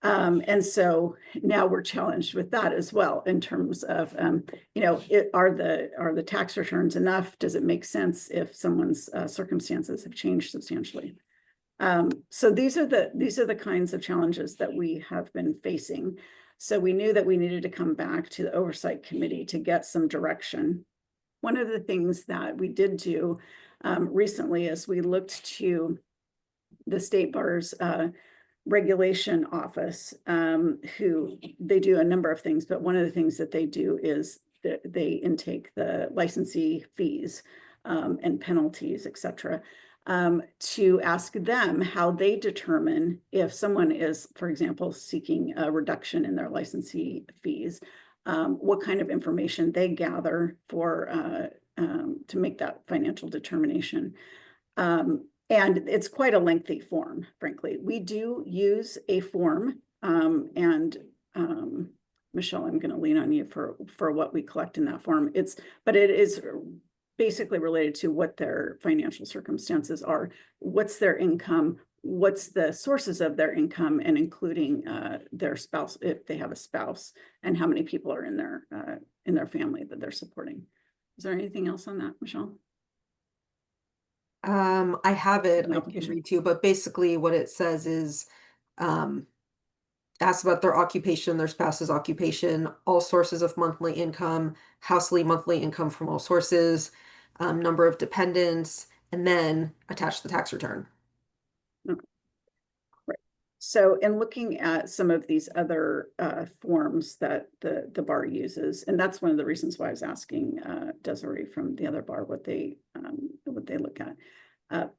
And so now we're challenged with that as well, in terms of, are the tax returns enough? Does it make sense if someone's circumstances have changed substantially? So these are the kinds of challenges that we have been facing. So we knew that we needed to come back to the Oversight Committee to get some direction. One of the things that we did do recently is we looked to the State Bar's regulation office, who they do a number of things, but one of the things that they do is that they intake the licensee fees and penalties, etc., to ask them how they determine if someone is, for example, seeking a reduction in their licensee fees, what kind of information they gather for to make that financial determination. And it's quite a lengthy form, frankly. We do use a form, and Michelle, I'm going to lean on you for what we collect in that form. But it is basically related to what their financial circumstances are, what's their income, what's the sources of their income, and including their spouse, if they have a spouse, and how many people are in their family that they're supporting. Is there anything else on that, Michelle? I have it, An I can application. read to you, but basically what it says is, asks about their occupation, their spouse's occupation, all sources of monthly income, housely monthly income from all sources, number of dependents, and then attach the tax return. Right. So in looking at some of these other forms that the bar uses, and that's one of the reasons why I was asking Desiree from the other bar what they look at.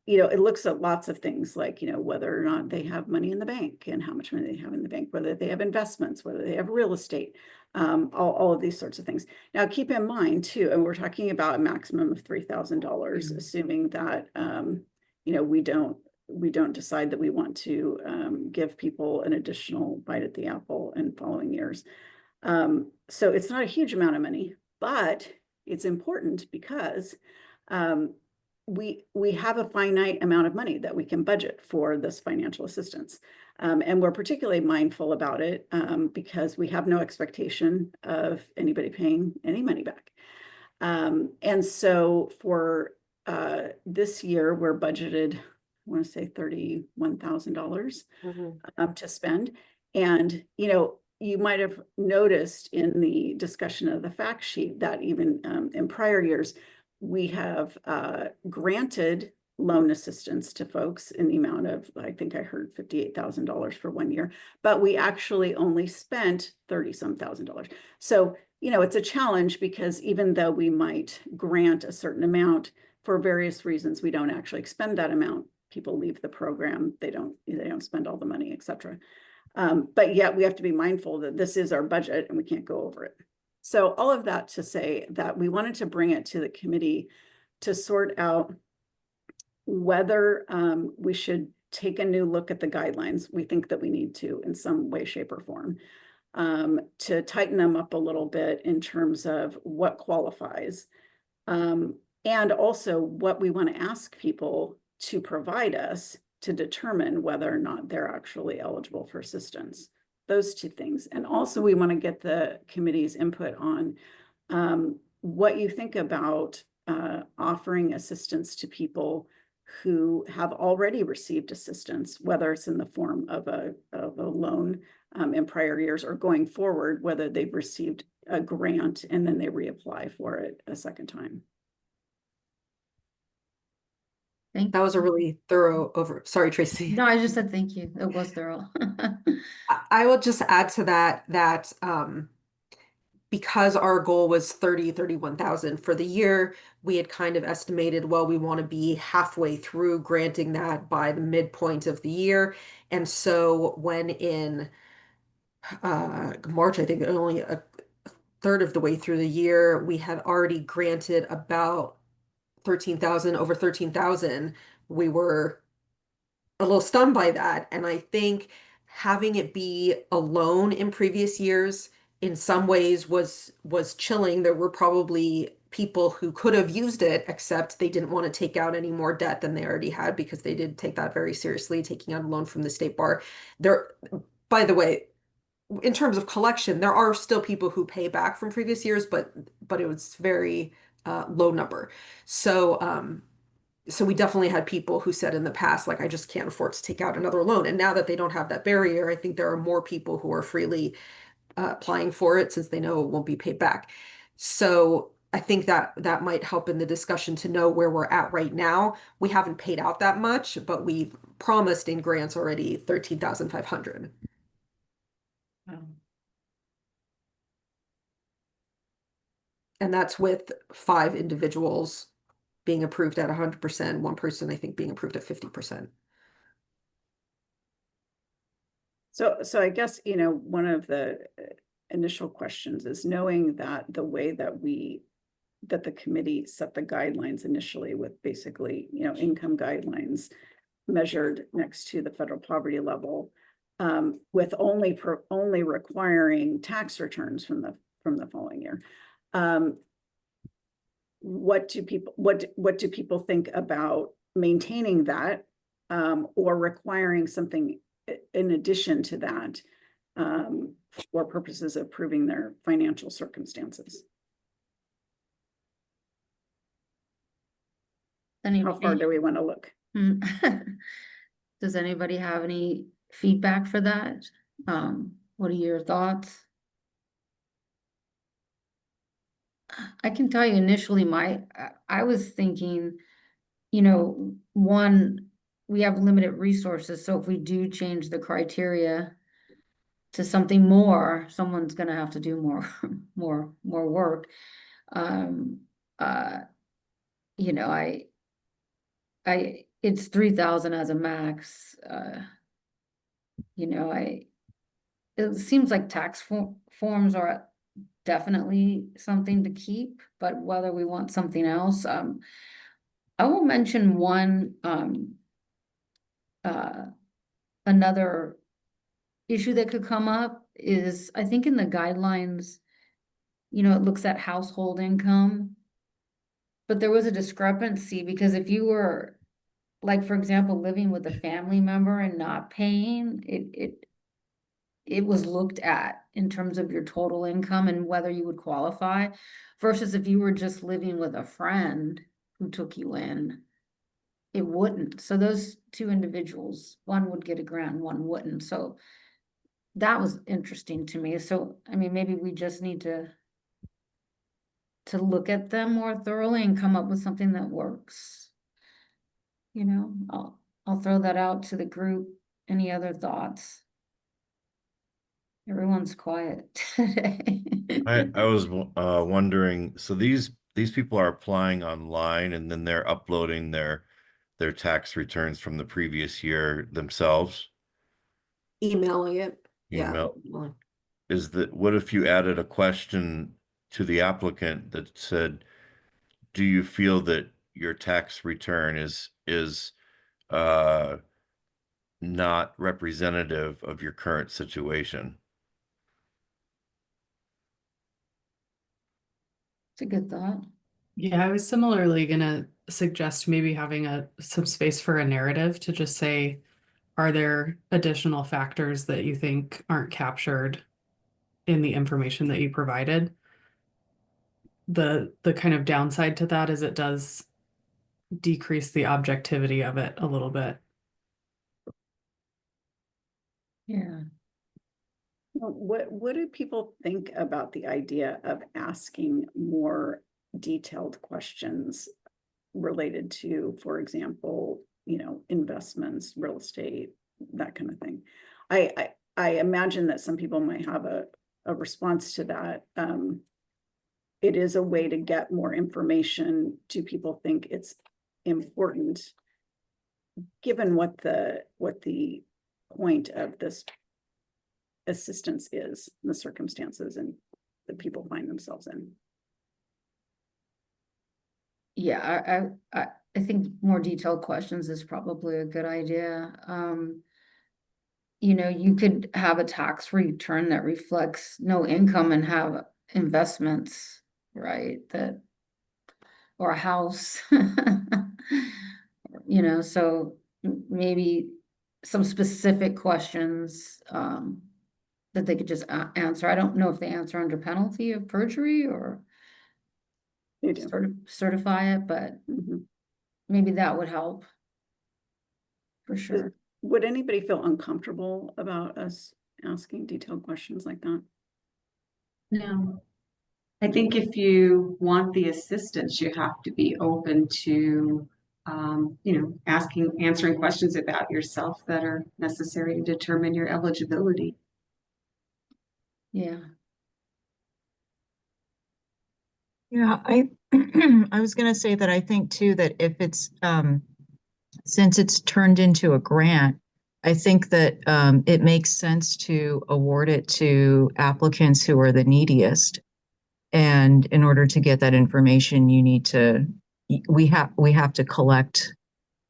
It looks at lots of things like, whether or not they have money in the bank and how much money they have in the bank, whether they have investments, whether they have real estate, all of these sorts of things. Now, keep in mind too, and we're talking about a maximum of $3,000, assuming that, we don't decide that we want to give people an additional bite at the apple in following years. So it's not a huge amount of money, but it's important because we have a finite amount of money that we can budget for this financial assistance. And we're particularly mindful about it because we have no expectation of anybody paying any money back. And so for this year, we're budgeted, I want to say $31,000 to spend. And, you might have noticed in the discussion of the fact sheet that even in prior years, we have granted loan assistance to folks in the amount of, I think I heard $58,000 for 1 year, but we actually only spent $30-some thousand. So, it's a challenge because even though we might grant a certain amount for various reasons, we don't actually expend that amount. People leave the program, they don't spend all the money, etc. But yet we have to be mindful that this is our budget and we can't go over it. So all of that to say that we wanted to bring it to the committee to sort out whether we should take a new look at the guidelines. We think that we need to in some way, shape, or form to tighten them up a little bit in terms of what qualifies and also what we want to ask people to provide us to determine whether or not they're actually eligible for assistance. Those two things. And also we want to get the committee's input on what you think about offering assistance to people who have already received assistance, whether it's in the form of a loan in prior years or going forward, whether they've received a grant and then they reapply for it a second time. That was a really thorough sorry, Tracy. No, I just said thank you. It was thorough. I will just add to that because our goal was 31,000 for the year, we had kind of estimated, well, we want to be halfway through granting that by the midpoint of the year. And so when in March, I think only a third of the way through the year, we had already granted about 13,000, over 13,000. We were a little stunned by that. And I think having it be a loan in previous years in some ways was chilling. There were probably people who could have used it, except they didn't want to take out any more debt than they already had because they did take that very seriously, taking out a loan from the state bar. By the way, in terms of collection, there are still people who pay back from previous years, but it was very low number. So so we definitely had people who said in the past, like, I just can't afford to take out another loan. And now that they don't have that barrier, I think there are more people who are freely applying for it since they know it won't be paid back. So I think that might help in the discussion to know where we're at right now. We haven't paid out that much, but we've promised in grants already 13,500. And that's with 5 individuals being approved at 100%, one person, I think, being approved at 50%. So I guess, one of the initial questions is knowing that the way that the committee set the guidelines initially with basically, income guidelines measured next to the federal poverty level, with only requiring tax returns from the following year. What do people think about maintaining that or requiring something in addition to that for purposes of proving their financial circumstances? How far do we want to look? Does anybody have any feedback for that? What are your thoughts? I can tell you initially, I was thinking, one, we have limited resources, so if we do change the criteria to something more, someone's gonna have to do more, more work. Um, uh, it's 3,000 as a max, it seems like forms are definitely something to keep, but whether we want something else, I will mention one, uh, another issue that could come up is, I think in the guidelines, it looks at household income. But there was a discrepancy because if you were, like, for example, living with a family member and not paying, it was looked at in terms of your total income and whether you would qualify, versus if you were just living with a friend who took you in, it wouldn't. So those two individuals, one would get a grant, one wouldn't. So that was interesting to me. So, I mean, maybe we just need to look at them more thoroughly and come up with something that works. I'll throw that out to the group. Any other thoughts? Everyone's quiet today. I was wondering, so these people are applying online and then they're uploading their tax returns from the previous year themselves. Emailing it. Yeah. Email. What if you added a question to the applicant that said, do you feel that your tax return is uh not representative of your current situation? It's a good thought. Yeah, I was similarly gonna suggest maybe having some space for a narrative to just say, are there additional factors that you think aren't captured in the information that you provided? The kind of downside to that is it does decrease the objectivity of it a little bit. Yeah. What do people think about the idea of asking more detailed questions related to, for example, investments, real estate, that kind of thing? I imagine that some people might have a response to that. It is a way to get more information. Do people think it's important, given what the point of this assistance is, the circumstances and that people find themselves in? Yeah, I think more detailed questions is probably a good idea. You could have a tax return that reflects no income and have investments, right? Or a house. So maybe some specific questions, that they could just answer. I don't know if they answer under penalty of perjury or They do. sort of certify it, but Mhm. maybe that would help for sure. Would anybody feel uncomfortable about us asking detailed questions like that? No. I think if you want the assistance, you have to be open to, answering questions about yourself that are necessary to determine your eligibility. Yeah. Yeah, I was going to say that I think too that if it's since it's turned into a grant, I think that it makes sense to award it to applicants who are the neediest. And in order to get that information, we have to collect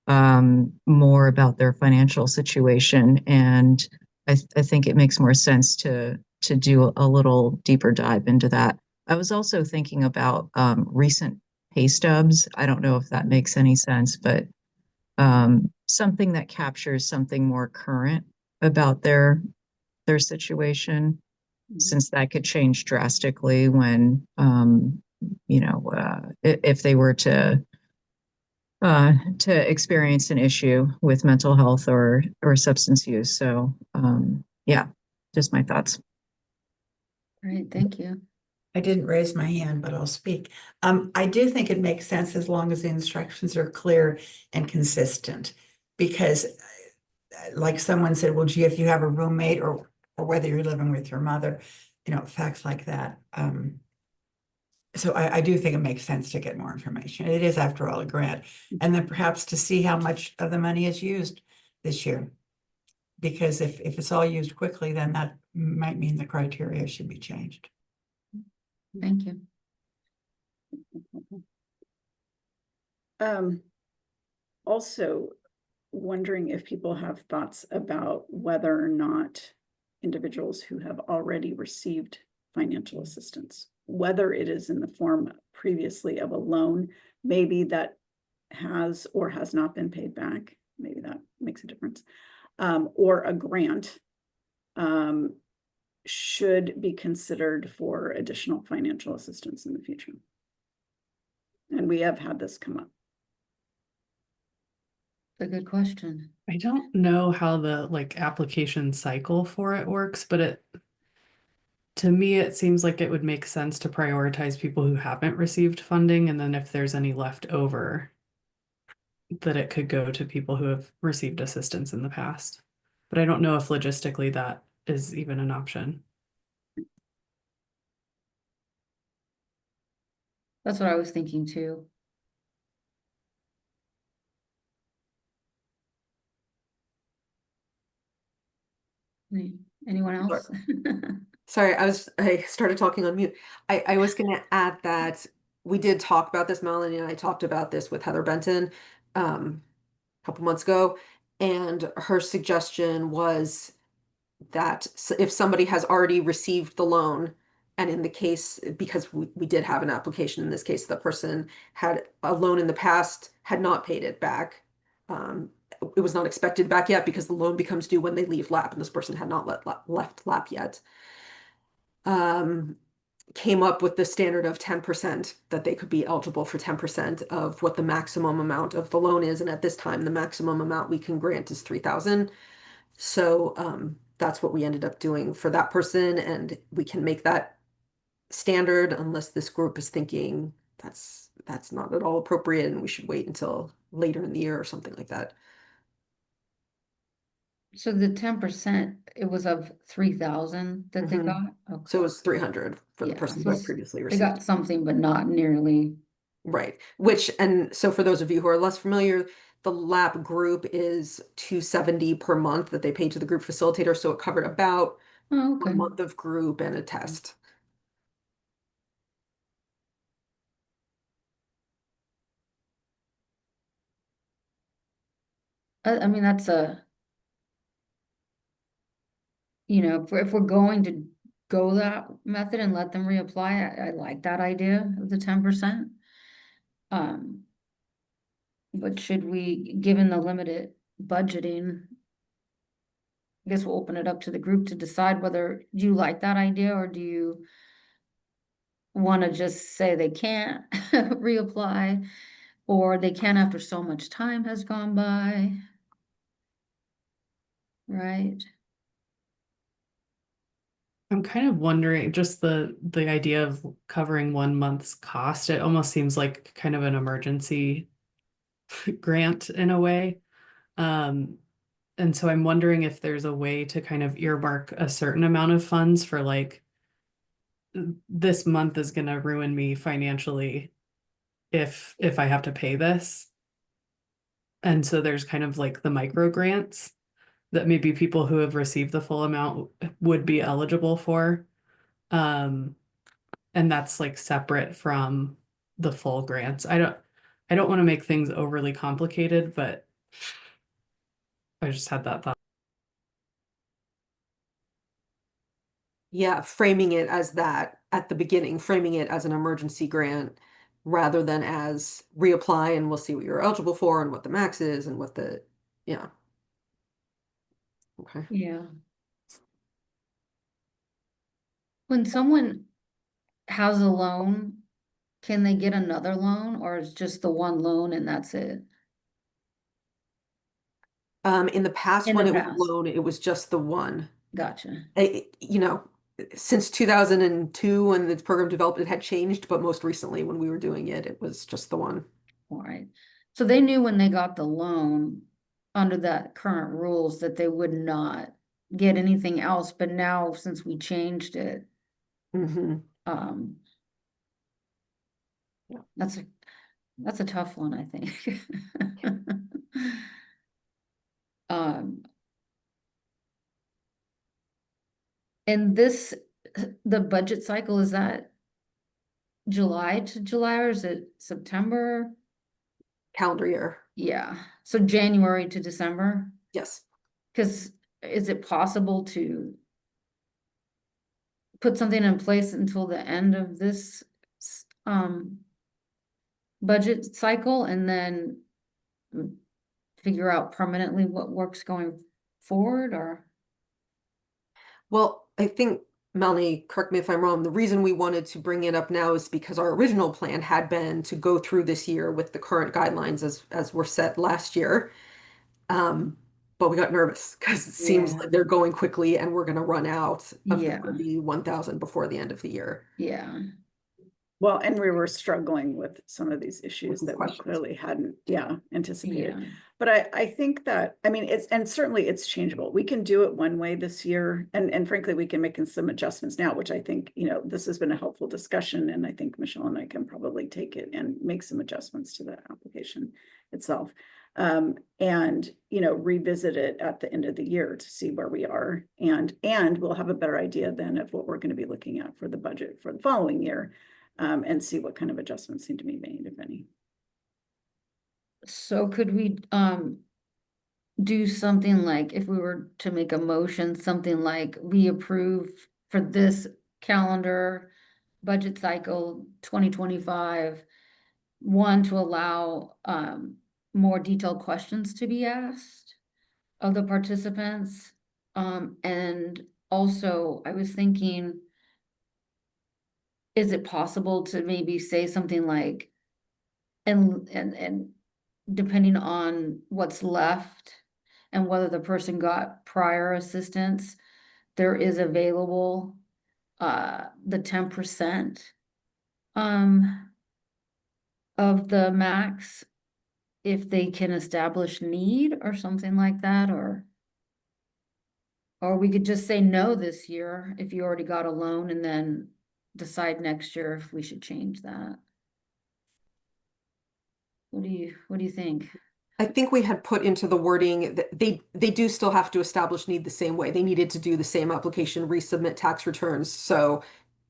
more about their financial situation. And I think it makes more sense to do a little deeper dive into that. I was also thinking about recent pay stubs. I don't know if that makes any sense, but something that captures something more current about their situation, since that could change drastically when if they were to experience an issue with mental health or substance use. So yeah. Just my thoughts. All right, thank you. I didn't raise my hand, but I'll speak. I do think it makes sense as long as the instructions are clear and consistent. Because like someone said, well, gee, if you have a roommate or whether you're living with your mother, facts like that. So I do think it makes sense to get more information. It is, after all, a grant. And then perhaps to see how much of the money is used this year. Because if it's all used quickly, then that might mean the criteria should be changed. Thank you. Also wondering if people have thoughts about whether or not individuals who have already received financial assistance, whether it is in the form previously of a loan, maybe that has or has not been paid back, maybe that makes a difference, or a grant, should be considered for additional financial assistance in the future. And we have had this come up. A good question. I don't know how the application cycle for it works, but to me, it seems like it would make sense to prioritize people who haven't received funding, and then if there's any left over, that it could go to people who have received assistance in the past. But I don't know if logistically that is even an option. That's what I was thinking too. Anyone else? Sorry, I started talking on mute. I was gonna add that we did talk about this, Melanie and I talked about this with Heather Benton a couple months ago, and her suggestion was that if somebody has already received the loan, and in the case, because we did have an application in this case, the person had a loan in the past, had not paid it back. It was not expected back yet because the loan becomes due when they leave LAP, and this person had not left LAP yet. Came up with the standard of 10%, that they could be eligible for 10% of what the maximum amount of the loan is. And at this time, the maximum amount we can grant is $3,000. So that's what we ended up doing for that person. And we can make that standard unless this group is thinking that's not at all appropriate and we should wait until later in the year or something like that. So the 10%, it was of 3,000 that they Mhm. got? Okay. So it was 300 for the Yeah, person so who had previously they received. got something, but not nearly. Right. And so for those of you who are less familiar, the LAP group is $270 per month that they pay to the group facilitator. So it covered about Oh, a okay. month of group and a test. I mean, that's if we're going to go that method and let them reapply, I like that idea of the 10%. But should we, given the limited budgeting, I guess we'll open it up to the group to decide whether you like that idea or do you want to just say they can't reapply or they can after so much time has gone by, right? I'm kind of wondering, just the idea of covering 1 month's cost, it almost seems like kind of an emergency grant in a way. And so I'm wondering if there's a way to kind of earmark a certain amount of funds for this month is going to ruin me financially if I have to pay this. And so there's kind of like the micro grants that maybe people who have received the full amount would be eligible for. And that's like separate from the full grants. I don't want to make things overly complicated, but I just had that thought. Yeah, framing it as that at the beginning, framing it as an emergency grant rather than as reapply and we'll see what you're eligible for and what the max is and yeah. Okay. Yeah. When someone has a loan, can they get another loan or is just the one loan and that's it? In the past, In when the it was past. a loan, it was just the one. Gotcha. You know, since 2002 when the program developed, it had changed, but most recently when we were doing it, it was just the one. All right. So they knew when they got the loan under that current rules that they would not get anything else, but now since we changed it, Mhm. Yeah. that's a tough one, I think. Um, and this, the budget cycle, is that July to July or is it September? Calendar year. Yeah, so January to December, Yes. because is it possible to put something in place until the end of this budget cycle and then figure out permanently what works going forward, or? Well, I think, Melanie, correct me if I'm wrong, the reason we wanted to bring it up now is because our original plan had been to go through this year with the current guidelines as were set last year. But we got nervous because it seems Yeah. like they're going quickly and we're going to run out of the Yeah. 31,000 before the end of the year. Yeah, Well, and we were struggling with some of these issues these that we questions. clearly hadn't, anticipated. yeah, But I think that, I mean, and certainly it's changeable. We can do it one way this year. And frankly, we can make some adjustments now, which I think, this has been a helpful discussion. And I think Michelle and I can probably take it and make some adjustments to the application itself. And, revisit it at the end of the year to see where we are. And we'll have a better idea then of what we're going to be looking at for the budget for the following year. And see what kind of adjustments need to be made, if any. so could we do something like, if we were to make a motion, something like we approve for this calendar budget cycle 2025, one, to allow more detailed questions to be asked of the participants, and also I was thinking, is it possible to maybe say something like, and depending on what's left and whether the person got prior assistance, there is available the 10% of the max if they can establish need or something like that, or we could just say no this year if you already got a loan and then decide next year if we should change that. What do you think? I think we had put into the wording that they do still have to establish need the same way. They needed to do the same application, resubmit tax returns. So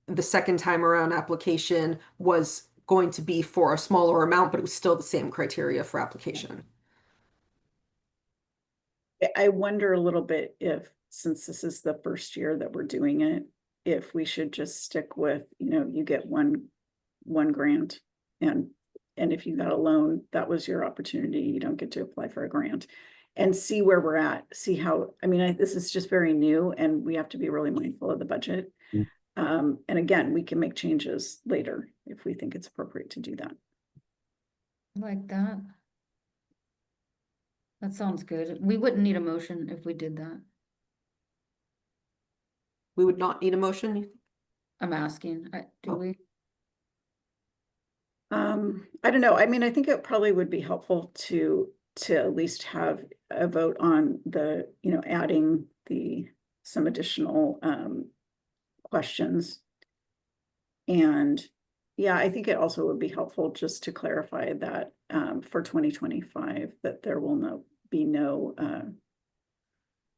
the second time around application was going to be for a smaller amount, but it was still the same criteria for application. I wonder a little bit if, since this is the first year that we're doing it, if we should just stick with, you get one grant, and if you got a loan, that was your opportunity. You don't get to apply for a grant, and see where we're at. See how, this is just very new, and we have to be really mindful of the budget. And again, we can make changes later if we think it's appropriate to do that. Like that. That sounds good. We wouldn't need a motion if we did that. We would not need a motion. I'm asking, do we? I don't know. I think it probably would be helpful to at least have a vote on the, adding some additional questions. And yeah, I think it also would be helpful just to clarify that for 2025 that there will be no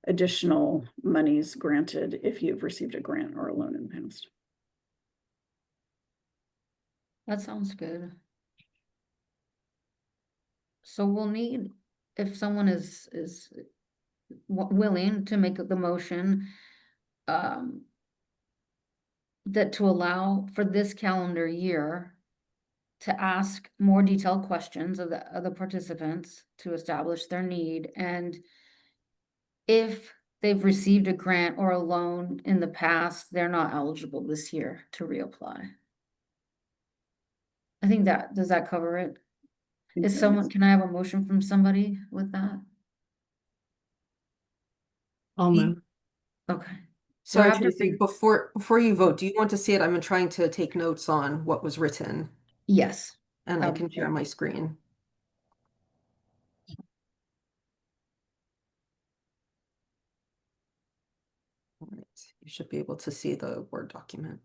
additional monies granted if you've received a grant or a loan in the past. That sounds good. So we'll need, if someone is willing to make the motion, that to allow for this calendar year to ask more detailed questions of the participants to establish their need, and if they've received a grant or a loan in the past, they're not eligible this year to reapply. I think does that cover it? Can I have a motion from somebody with that? I'll move. Okay. So We're after Tracy, before you vote, do you want to see it? I'm trying to take notes on what was written, Yes. and I Okay. can share my screen. All right, you should be able to see the Word document.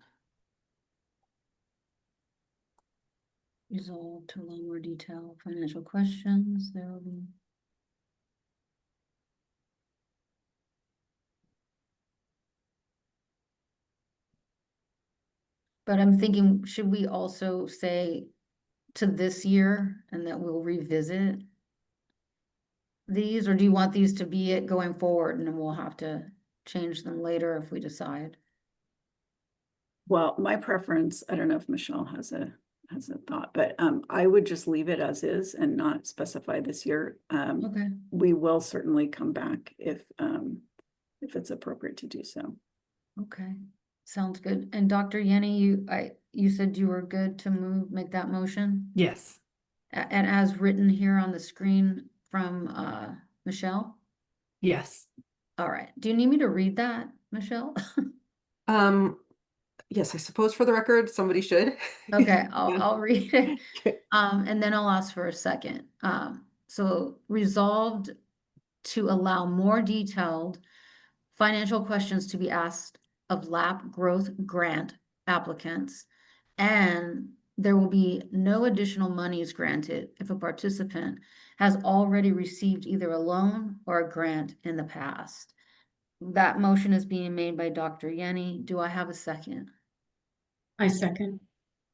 Resolve to allow more detail, financial questions, there will be. But I'm thinking, should we also say to this year and that we'll revisit these, or do you want these to be it going forward and then we'll have to change them later if we decide? Well, my preference, I don't know if Michelle has a thought, but I would just leave it as is and not specify this year. Okay, We will certainly come back if it's appropriate to do so. okay, sounds good. And Dr. Yenny, you said you were good to make that motion? Yes. And as written here on the screen from Michelle? Yes. All right, do you need me to read that, Michelle? Yes, I suppose for the record, somebody should. Okay, I'll read it. Okay. And then I'll ask for a second. So resolved to allow more detailed financial questions to be asked of LAP growth grant applicants. And there will be no additional monies granted if a participant has already received either a loan or a grant in the past. That motion is being made by Dr. Yenny. Do I have a second? I second.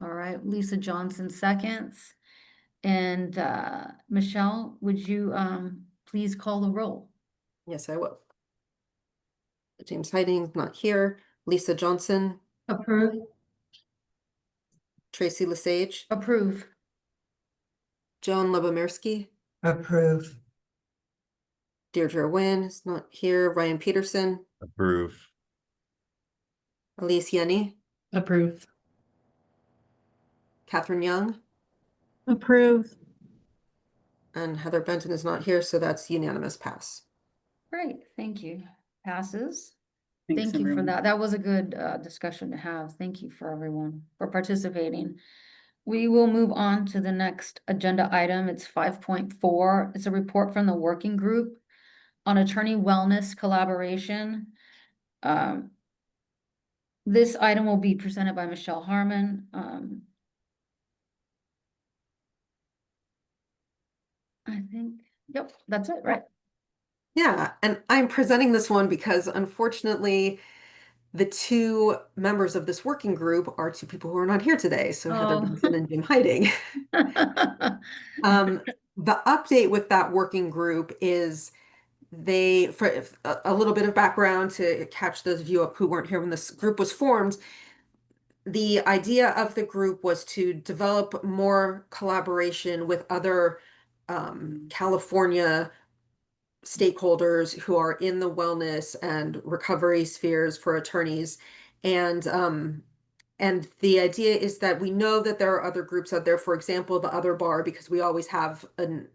All right, Lisa Johnson seconds. And Michelle, would you please call the roll? Yes, I will. James Hiding, not here. Lisa Johnson, Approve. Tracy Lesage, Approve. Joan Lubomirski, Approve. Deirdre Wynn is not here. Ryan Peterson, Approve. Elise Yenny, Approve. Catherine Young, Approve. and Heather Benton is not here, so that's unanimous pass. Great, thank you. Passes. Thanks, Thank you for everyone. that. That was a good discussion to have. Thank you for everyone for participating. We will move on to the next agenda item. It's 5.4. It's a report from the working group on attorney wellness collaboration. This item will be presented by Michelle Harmon. I think, yep, that's it, right? Yeah, and I'm presenting this one because unfortunately, the two members of this working group are two people who are not here today. So Heather Oh. Benton and Jim Hiding. The update with that working group is for a little bit of background to catch those of you up who weren't here when this group was formed. The idea of the group was to develop more collaboration with other California stakeholders who are in the wellness and recovery spheres for attorneys. And the idea is that we know that there are other groups out there, for example, the other bar, because we always have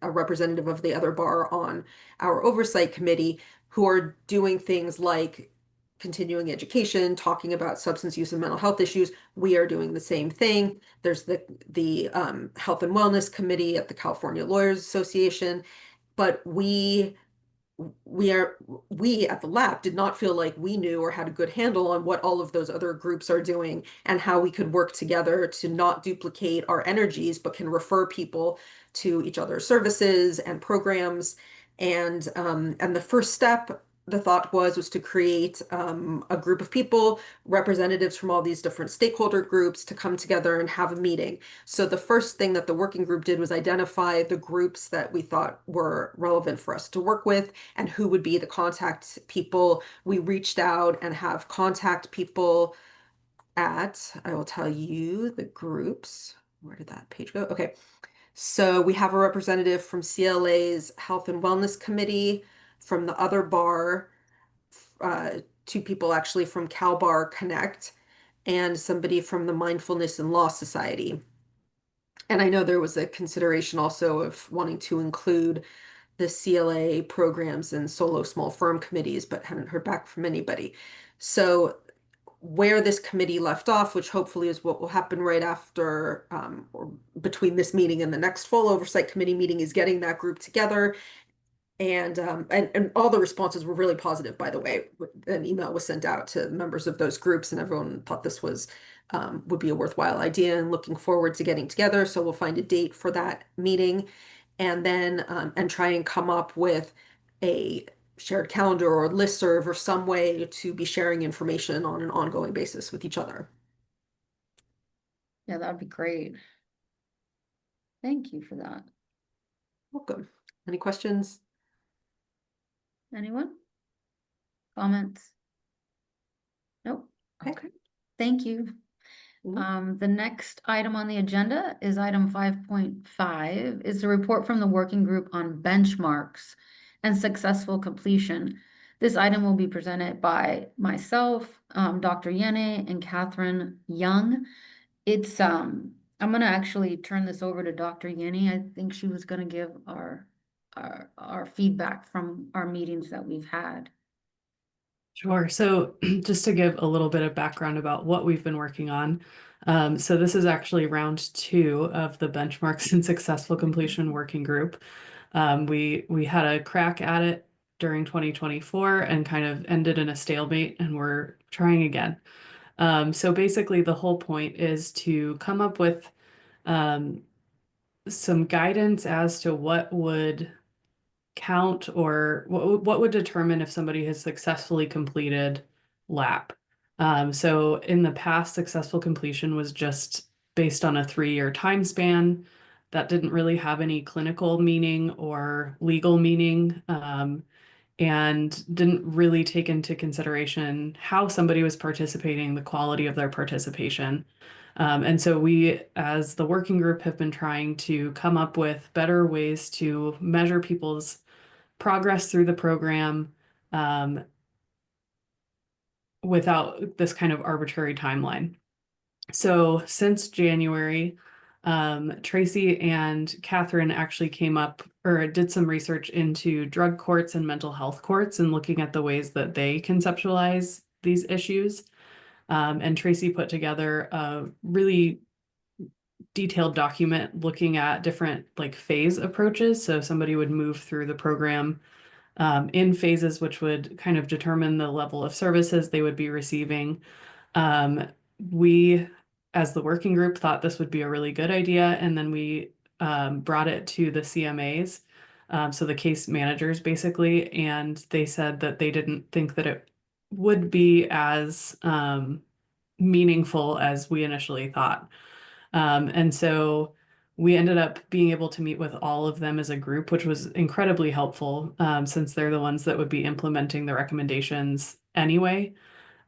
a representative of the other bar on our oversight committee who are doing things like continuing education, talking about substance use and mental health issues. We are doing the same thing. There's the Health and Wellness Committee at the California Lawyers Association, but we at the lab did not feel like we knew or had a good handle on what all of those other groups are doing and how we could work together to not duplicate our energies, but can refer people to each other's services and programs. And the first step, the thought was to create a group of people, representatives from all these different stakeholder groups, to come together and have a meeting. So the first thing that the working group did was identify the groups that we thought were relevant for us to work with and who would be the contact people. We reached out and have contact people I will tell you the groups. Where did that page go? Okay. So we have a representative from CLA's Health and Wellness Committee, from the other bar, two people actually from CalBar Connect, and somebody from the Mindfulness and Law Society. And I know there was a consideration also of wanting to include the CLA programs and solo small firm committees, but haven't heard back from anybody. So where this committee left off, which hopefully is what will happen right after or between this meeting and the next full oversight committee meeting, is getting that group together. And all the responses were really positive, by the way. An email was sent out to members of those groups, and everyone thought this was would be a worthwhile idea and looking forward to getting together. So we'll find a date for that meeting, and then and try and come up with a shared calendar or listserv or some way to be sharing information on an ongoing basis with each other. Yeah, that'd be great. Thank you for that. Welcome. Any questions? Anyone? Comments? Nope. Okay. Okay. Thank you. The next item on the agenda is item 5.5, is the report from the working group on benchmarks and successful completion. This item will be presented by myself, Dr. Yene, and Catherine Young. It's I'm gonna actually turn this over to Dr. Yene. I think she was gonna give our feedback from our meetings that we've had. Sure. So just to give a little bit of background about what we've been working on. So this is actually round 2 of the benchmarks and successful completion working group. We had a crack at it during 2024 and kind of ended in a stalemate, and we're trying again. So basically the whole point is to come up with some guidance as to what would count or what would determine if somebody has successfully completed LAP. So in the past, successful completion was just based on a 3-year time span that didn't really have any clinical meaning or legal meaning, and didn't really take into consideration how somebody was participating, the quality of their participation. And so we, as the working group, have been trying to come up with better ways to measure people's progress through the program without this kind of arbitrary timeline. So since January, Tracy and Catherine actually came up or did some research into drug courts and mental health courts and looking at the ways that they conceptualize these issues. And Tracy put together a really detailed document looking at different like phase approaches. So somebody would move through the program in phases, which would kind of determine the level of services they would be receiving. We, as the working group, thought this would be a really good idea, and then we brought it to the CMAs, so the case managers basically, and they said that they didn't think that it would be as meaningful as we initially thought. And so we ended up being able to meet with all of them as a group, which was incredibly helpful, since they're the ones that would be implementing the recommendations anyway.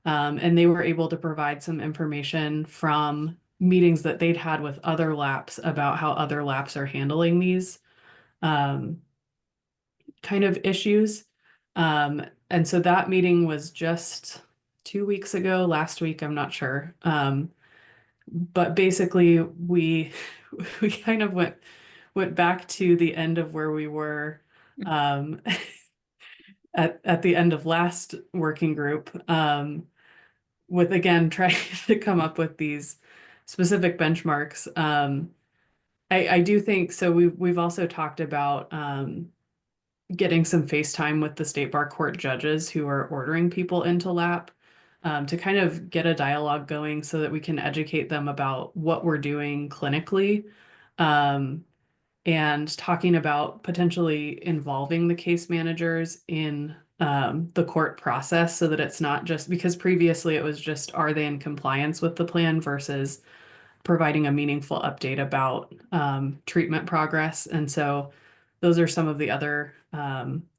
And they were able to provide some information from meetings that they'd had with other LAPs about how other LAPs are handling these kind of issues. And so that meeting was just 2 weeks ago, last week, I'm not sure. But basically we kind of went back to the end of where we were at the end of last working group, with again trying to come up with these specific benchmarks. I do think so. We've also talked about getting some FaceTime with the state bar court judges who are ordering people into LAP, to kind of get a dialogue going so that we can educate them about what we're doing clinically, and talking about potentially involving the case managers in the court process so that it's not just because previously it was just, are they in compliance with the plan versus providing a meaningful update about treatment progress. And so those are some of the other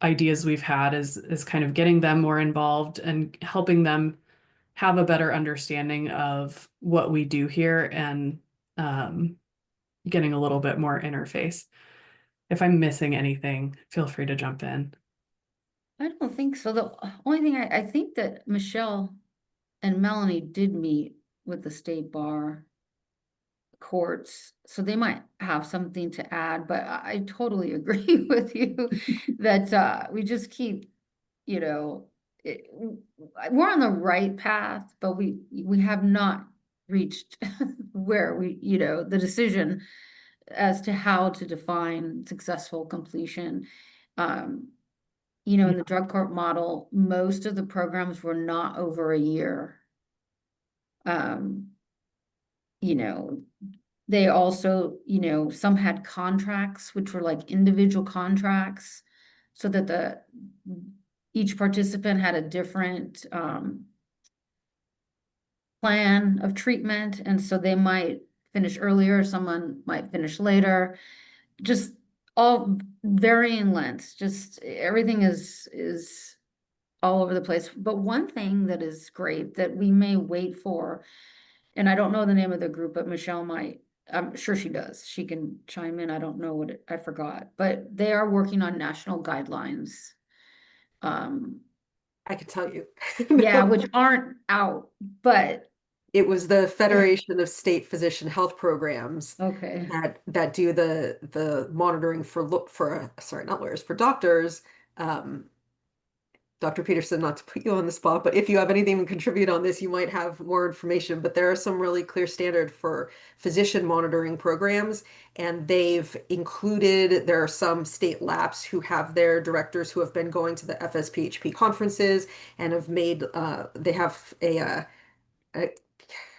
ideas we've had is kind of getting them more involved and helping them have a better understanding of what we do here and getting a little bit more interface. If I'm missing anything, feel free to jump in. I don't think so. The only thing I think that Michelle and Melanie did meet with the state bar courts, so they might have something to add, but I totally agree with you that we just keep, you know, we're on the right path, but we have not reached where the decision as to how to define successful completion. In the drug court model, most of the programs were not over a year. You know, they also, some had contracts, which were like individual contracts, so that each participant had a different plan of treatment, and so they might finish earlier, someone might finish later, just all varying lengths, just everything is all over the place. But one thing that is great that we may wait for, and I don't know the name of the group, but Michelle might, I'm sure she does. She can chime in. I don't know I forgot, but they are working on national guidelines. I could tell you. Yeah, which aren't out, but It was the Federation of State Physician Health Programs okay. that do the monitoring for sorry, not lawyers, for doctors. Dr. Peterson, not to put you on the spot, but if you have anything to contribute on this, you might have more information. But there are some really clear standard for physician monitoring programs, and they've included, there are some state labs who have their directors who have been going to the FSPHP conferences and have made, they have a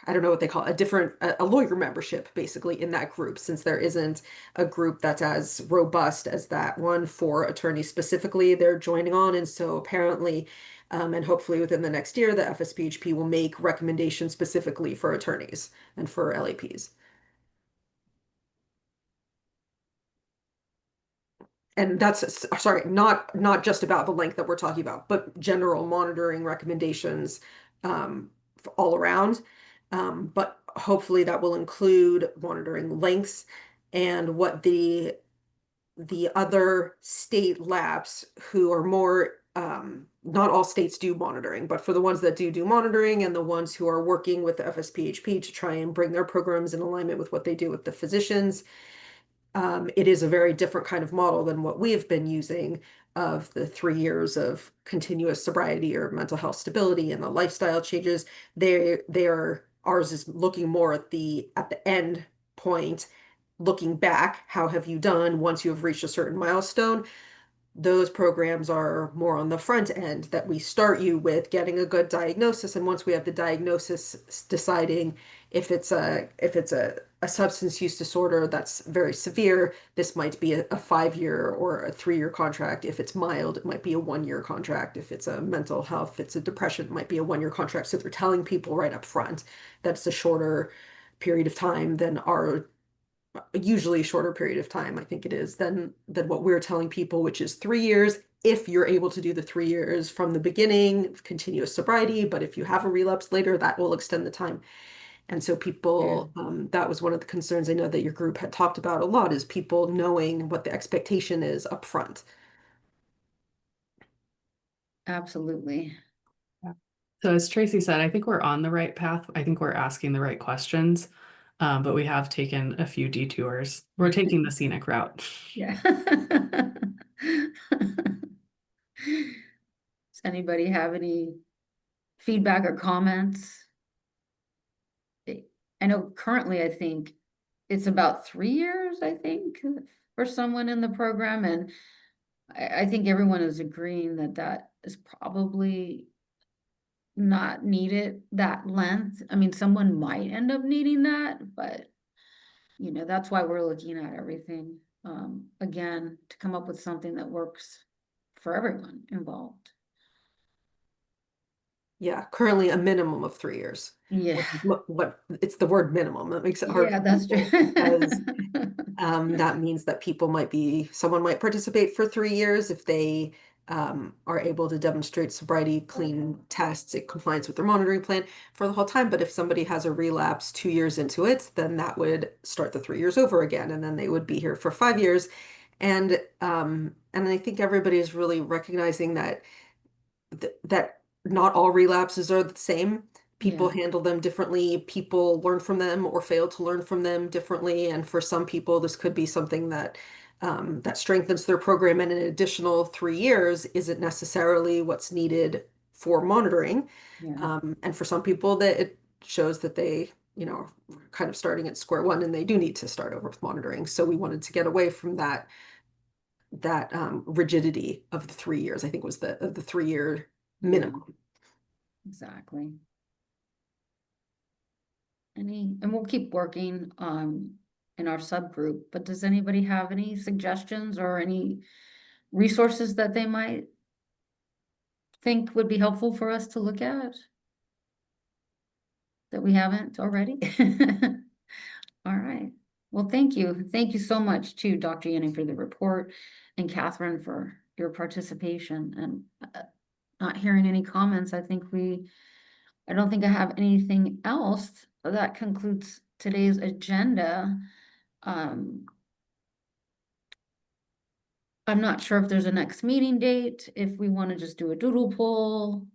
I don't know what they call it, a lawyer membership basically in that group, since there isn't a group that's as robust as that one for attorneys specifically. They're joining on, and so apparently, and hopefully within the next year, the FSPHP will make recommendations specifically for attorneys and for LAPs. And that's, sorry, not just about the length that we're talking about, but general monitoring recommendations all around. But hopefully that will include monitoring lengths and what the other state labs who are more, not all states do monitoring, but for the ones that do monitoring and the ones who are working with the FSPHP to try and bring their programs in alignment with what they do with the physicians, it is a very different kind of model than what we have been using of the 3 years of continuous sobriety or mental health stability and the lifestyle changes. Ours is looking more at the end point, looking back, how have you done once you have reached a certain milestone? Those programs are more on the front end, that we start you with getting a good diagnosis, and once we have the diagnosis, deciding if it's a substance use disorder that's very severe, this might be a 5-year or a 3-year contract. If it's mild, it might be a 1-year contract. If it's a mental health, if it's a depression, it might be a 1-year contract. So they're telling people right up front that's a shorter period of time than our usually a shorter period of time, I think it is, than what we're telling people, which is 3 years. If you're able to do the 3 years from the beginning, continuous sobriety, but if you have a relapse later, that will extend the time. And so people, that was one of the concerns I know that your group had talked about a lot, is people knowing what the expectation is up front. Absolutely. So as Tracy said, I think we're on the right path. I think we're asking the right questions, but we have taken a few detours. We're taking the scenic route. Yeah. Does anybody have any feedback or comments? I know currently, I think it's about 3 years, I think, for someone in the program, and I think everyone is agreeing that that is probably not needed, that length. I mean, someone might end up needing that, but that's why we're looking at everything, again, to come up with something that works for everyone involved. Yeah, currently a minimum of 3 years. Yeah. What it's the word minimum that makes it hard. Yeah, for that's people true. because that means that someone might participate for 3 years if they are able to demonstrate sobriety, clean tests, compliance with their monitoring plan for the whole time. But if somebody has a relapse 2 years into it, then that would start the 3 years over again, and then they would be here for 5 years. And I think everybody is really recognizing that not all relapses are the same, People Yeah. handle them differently. People learn from them or fail to learn from them differently. And for some people, this could be something that that strengthens their program, and an additional 3 years isn't necessarily what's needed for monitoring. Yeah. And for some people, that it shows that they, are kind of starting at square one, and they do need to start over with monitoring. So we wanted to get away from that rigidity of the 3 years. I think was the 3 year minimum. Exactly. And we'll keep working in our subgroup, but does anybody have any suggestions or any resources that they might think would be helpful for us to look at that we haven't already? All right. Well, thank you. Thank you so much to Dr. Yanni for the report, and Catherine for your participation. And not hearing any comments, I don't think I have anything else. That concludes today's agenda. I'm not sure if there's a next meeting date, if we want to just do a doodle poll.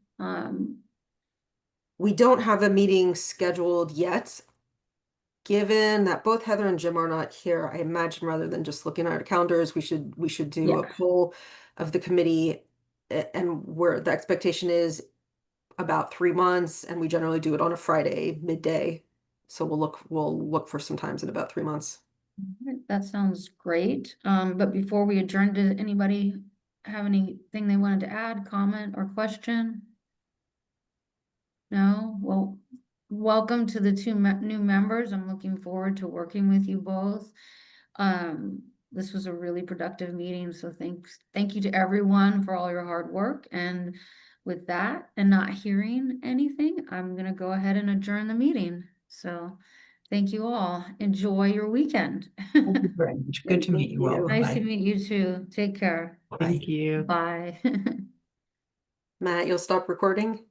We don't have a meeting scheduled yet. Given that both Heather and Jim are not here, I imagine rather than just looking at our calendars, we should do a Yeah. poll of the committee, and where the expectation is about 3 months, and we generally do it on a Friday midday. So we'll look for some times in about 3 months. That sounds great. But before we adjourn, did anybody have anything they wanted to add, comment, or question? No? Well, welcome to the two new members. I'm looking forward to working with you both. This was a really productive meeting, so thank you to everyone for all your hard work. And with that, and not hearing anything, I'm gonna go ahead and adjourn the meeting. So thank you all. Enjoy your weekend. Thank you very much. Good to meet you all. Nice to Bye. meet you too. Take care. Bye. Thank you. Bye. Matt, you'll stop recording?